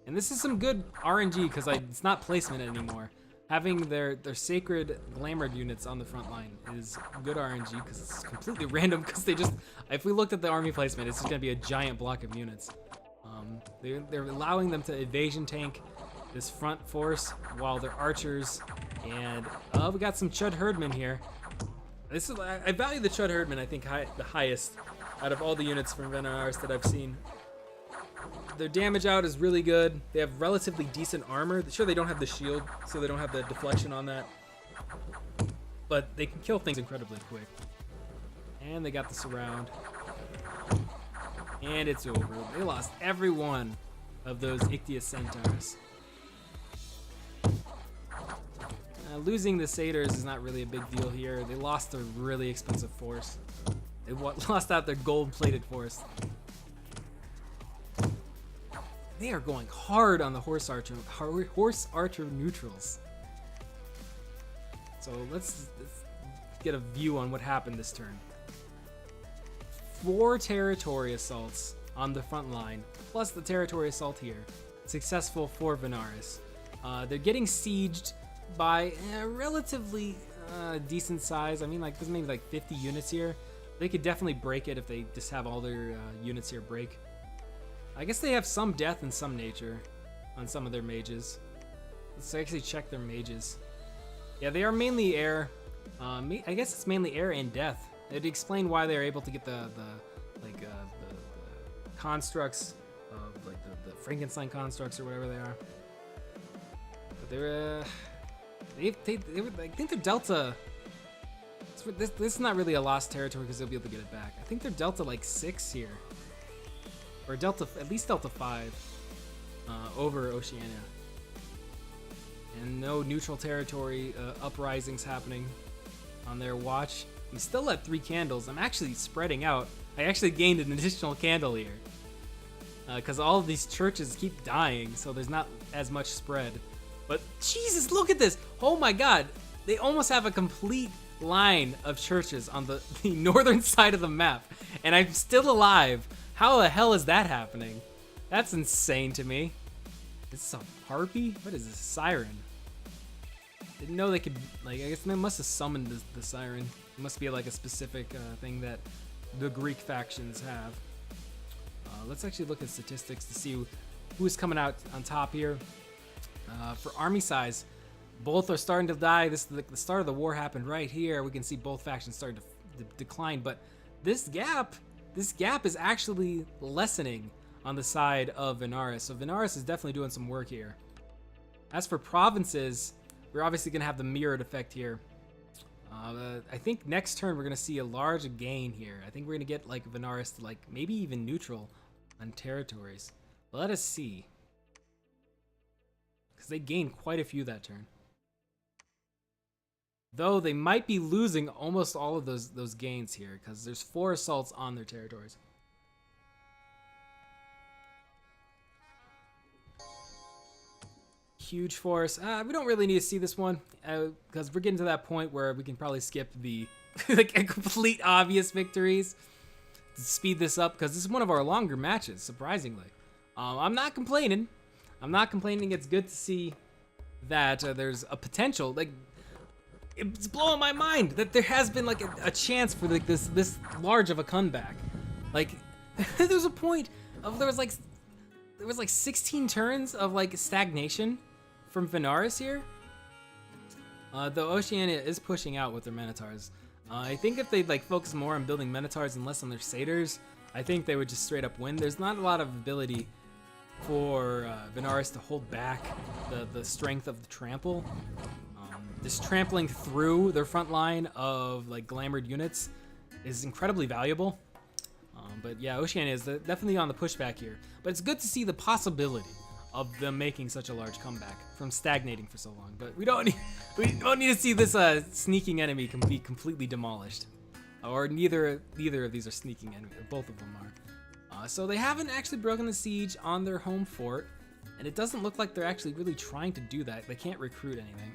And this is some good RNG, because it's not placement anymore. Having their sacred glamored units on the front line is good RNG, because it's completely random, because if we looked at the army placement, it's just going to be a giant block of units. They're allowing them to evasion tank this front force while they're archers, and we got some Chud Herdmen here. I value the Chud Herdmen, I think, the highest out of all the units from Vanarus that I've seen. Their damage out is really good. They have relatively decent armor. Sure, they don't have the shield, so they don't have the deflection on that, but they can kill things incredibly quick. And they got the surround. And it's over. They lost every one of those Ichthyius centaurs. Losing the satyrs is not really a big deal here. They lost their really expensive force. They lost out their gold-plated force. They are going hard on the horse archer neutrals. So let's get a view on what happened this turn. 4 territory assaults on the front line, plus the territory assault here. Successful for Vanarus. They're getting sieged by a relatively decent size. I mean, like, there's maybe like 50 units here. They could definitely break it if they just have all their units here break. I guess they have some death and some nature on some of their mages. Let's actually check their mages. Yeah, they are mainly air. I guess it's mainly air and death. It'd explain why they're able to get the constructs of like the Frankenstein constructs or whatever they are. But they're I think their delta. This is not really a lost territory because they'll be able to get it back. I think they're delta like 6 here. Or delta, at least delta 5 over Oceania. And no neutral territory uprisings happening on their watch. I'm still at 3 candles. I'm actually spreading out. I actually gained an additional candle here. Because all of these churches keep dying, so there's not as much spread. But Jesus, look at this! Oh my god! They almost have a complete line of churches on the northern side of the map. And I'm still alive. How the hell is that happening? That's insane to me. Is this a harpy? What is this? Siren? Didn't know they could, like, I guess they must have summoned the siren. It must be like a specific thing that the Greek factions have. Let's actually look at statistics to see who's coming out on top here. For army size, both are starting to die. The start of the war happened right here. We can see both factions starting to decline, but this gap is actually lessening on the side of Vanarus. So Vanarus is definitely doing some work here. As for provinces, we're obviously going to have the mirrored effect here. I think next turn we're going to see a large gain here. I think we're going to get like Vanarus to like maybe even neutral on territories. Let us see. Because they gained quite a few that turn. Though they might be losing almost all of those gains here, because there's 4 assaults on their territories. Huge force. We don't really need to see this one, because we're getting to that point where we can probably skip the like complete obvious victories to speed this up, because this is one of our longer matches, surprisingly. I'm not complaining. It's good to see that there's a potential. Like, it's blowing my mind that there has been like a chance for like this large of a comeback. Like, there was a point of there was like 16 turns of like stagnation from Vanarus here. Though Oceania is pushing out with their Minotaurs. I think if they'd like focus more on building Minotaurs and less on their Satyrs, I think they would just straight up win. There's not a lot of ability for Vanarus to hold back the strength of the trample. Just trampling through their front line of like glamored units is incredibly valuable. But yeah, Oceania is definitely on the pushback here. But it's good to see the possibility of them making such a large comeback from stagnating for so long. But we don't need to see this sneaking enemy be completely demolished. Or neither of these are sneaking enemies. Both of them are. So they haven't actually broken the siege on their home fort, and it doesn't look like they're actually really trying to do that. They can't recruit anything.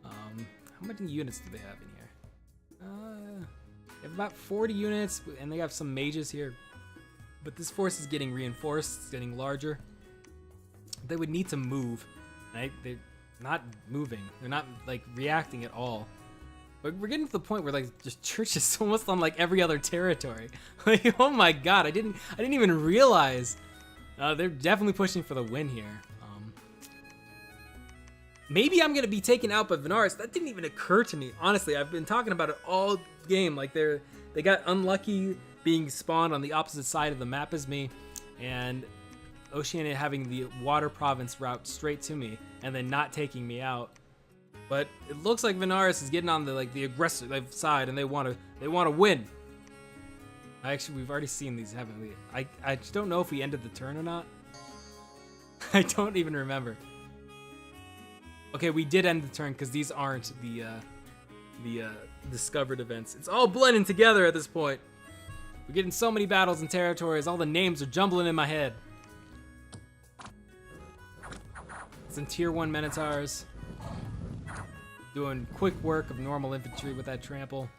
How many units do they have in here? They have about 40 units, and they have some mages here. But this force is getting reinforced. It's getting larger. They would need to move. Right? They're not moving. They're not like reacting at all. But we're getting to the point where like just churches almost on like every other territory. Like, oh my god, I didn't even realize. They're definitely pushing for the win here. Maybe I'm gonna be taken out by Vanarus. That didn't even occur to me. Honestly, I've been talking about it all game. Like they got unlucky being spawned on the opposite side of the map as me, and Oceania having the water province route straight to me, and then not taking me out. But it looks like Vanarus is getting on the aggressive side, and they want to win. We've already seen these, haven't we? I just don't know if we ended the turn or not. I don't even remember. Okay, we did end the turn because these aren't the discovered events. It's all blending together at this point. We're getting so many battles and territories. All the names are jumbling in my head. Some tier 1 Minotaurs. Doing quick work of normal infantry with that trample.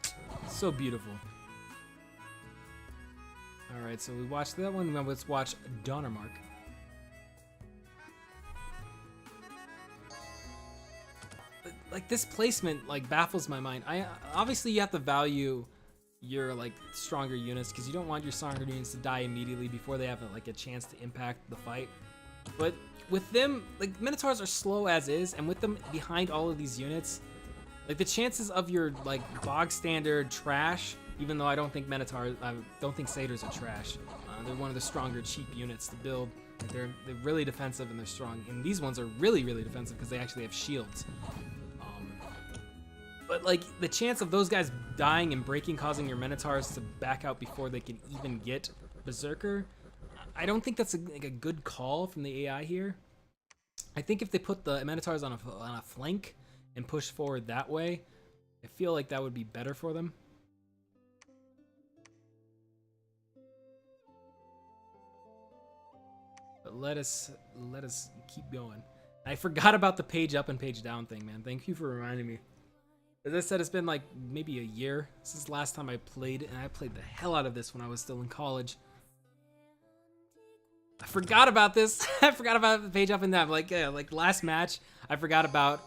So beautiful. Alright, so we watched that one. Now let's watch Donnermark. Like, this placement like baffles my mind. Obviously you have to value your like stronger units because you don't want your stronger units to die immediately before they have like a chance to impact the fight. But with them, like, Minotaurs are slow as is, and with them behind all of these units, like, the chances of your like bog standard trash, even though I don't think Satyrs are trash. They're one of the stronger cheap units to build. They're really defensive and they're strong. And these ones are really defensive because they actually have shields. But like the chance of those guys dying and breaking, causing your Minotaurs to back out before they can even get Berserker, I don't think that's a good call from the AI here. I think if they put the Minotaurs on a flank and push forward that way, I feel like that would be better for them. But let us keep going. I forgot about the page up and page down thing, man. Thank you for reminding me. As I said, it's been like maybe a year since the last time I played, and I played the hell out of this when I was still in college. I forgot about this. I forgot about the page up and down. Like last match, I forgot about,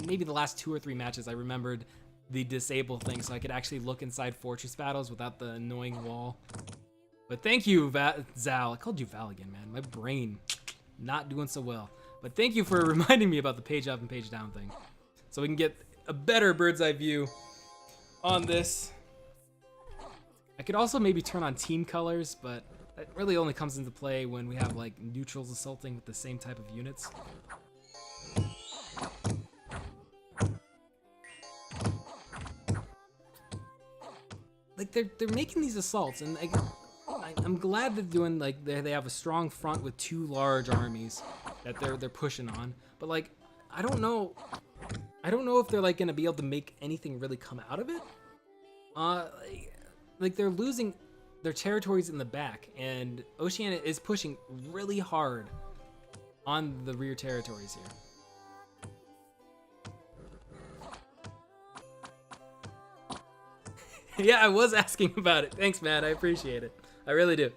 maybe the last 2 or 3 matches, I remembered the disable thing so I could actually look inside fortress battles without the annoying wall. But thank you, Zal. I called you Val again, man. My brain not doing so well. But thank you for reminding me about the page up and page down thing, so we can get a better bird's eye view on this. I could also maybe turn on team colors, but that really only comes into play when we have like neutrals assaulting with the same type of units. Like they're making these assaults, and I'm glad they're doing like they have a strong front with 2 large armies that they're pushing on. But like I don't know if they're like gonna be able to make anything really come out of it. Like they're losing their territories in the back, and Oceania is pushing really hard on the rear territories here. Yeah, I was asking about it. Thanks, Matt. I appreciate it. I really do.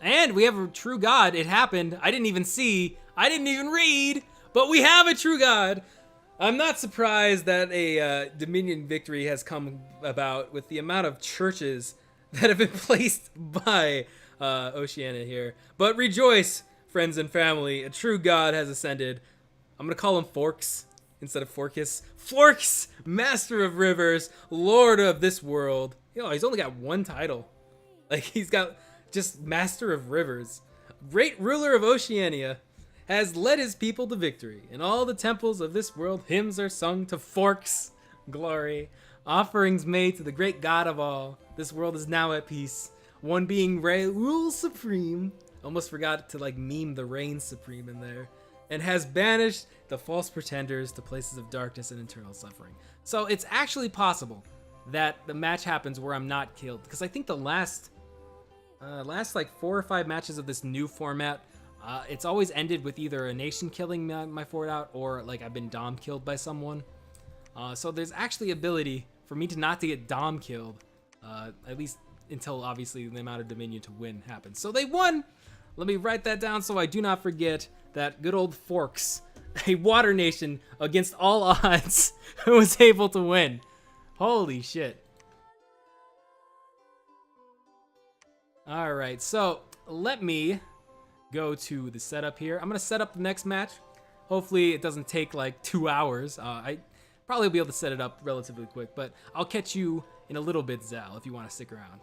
And we have a true god. It happened. I didn't even see. I didn't even read. But we have a true god. I'm not surprised that a Dominion victory has come about with the amount of churches that have been placed by Oceania here. But rejoice, friends and family, a true god has ascended. I'm gonna call him Forks instead of Forkus. Forks, master of rivers, lord of this world. You know, he's only got one title. Like, he's got just master of rivers. Great ruler of Oceania has led his people to victory. In all the temples of this world, hymns are sung to Forks' glory. Offerings made to the great god of all. This world is now at peace. One being rules supreme. Almost forgot to like meme the reign supreme in there. And has banished the false pretenders to places of darkness and eternal suffering. So it's actually possible that the match happens where I'm not killed. Because I think the last like 4 or 5 matches of this new format, it's always ended with either a nation killing my fort out or like I've been dom killed by someone. So there's actually ability for me to not to get dom killed, at least until obviously the amount of Dominion to win happens. So they won. Let me write that down so I do not forget that good old Forks, a water nation against all odds, was able to win. Holy shit. All right, so let me go to the setup here. I'm gonna set up the next match. Hopefully it doesn't take like 2 hours. I probably will be able to set it up relatively quick, but I'll catch you in a little bit, Zal, if you want to stick around.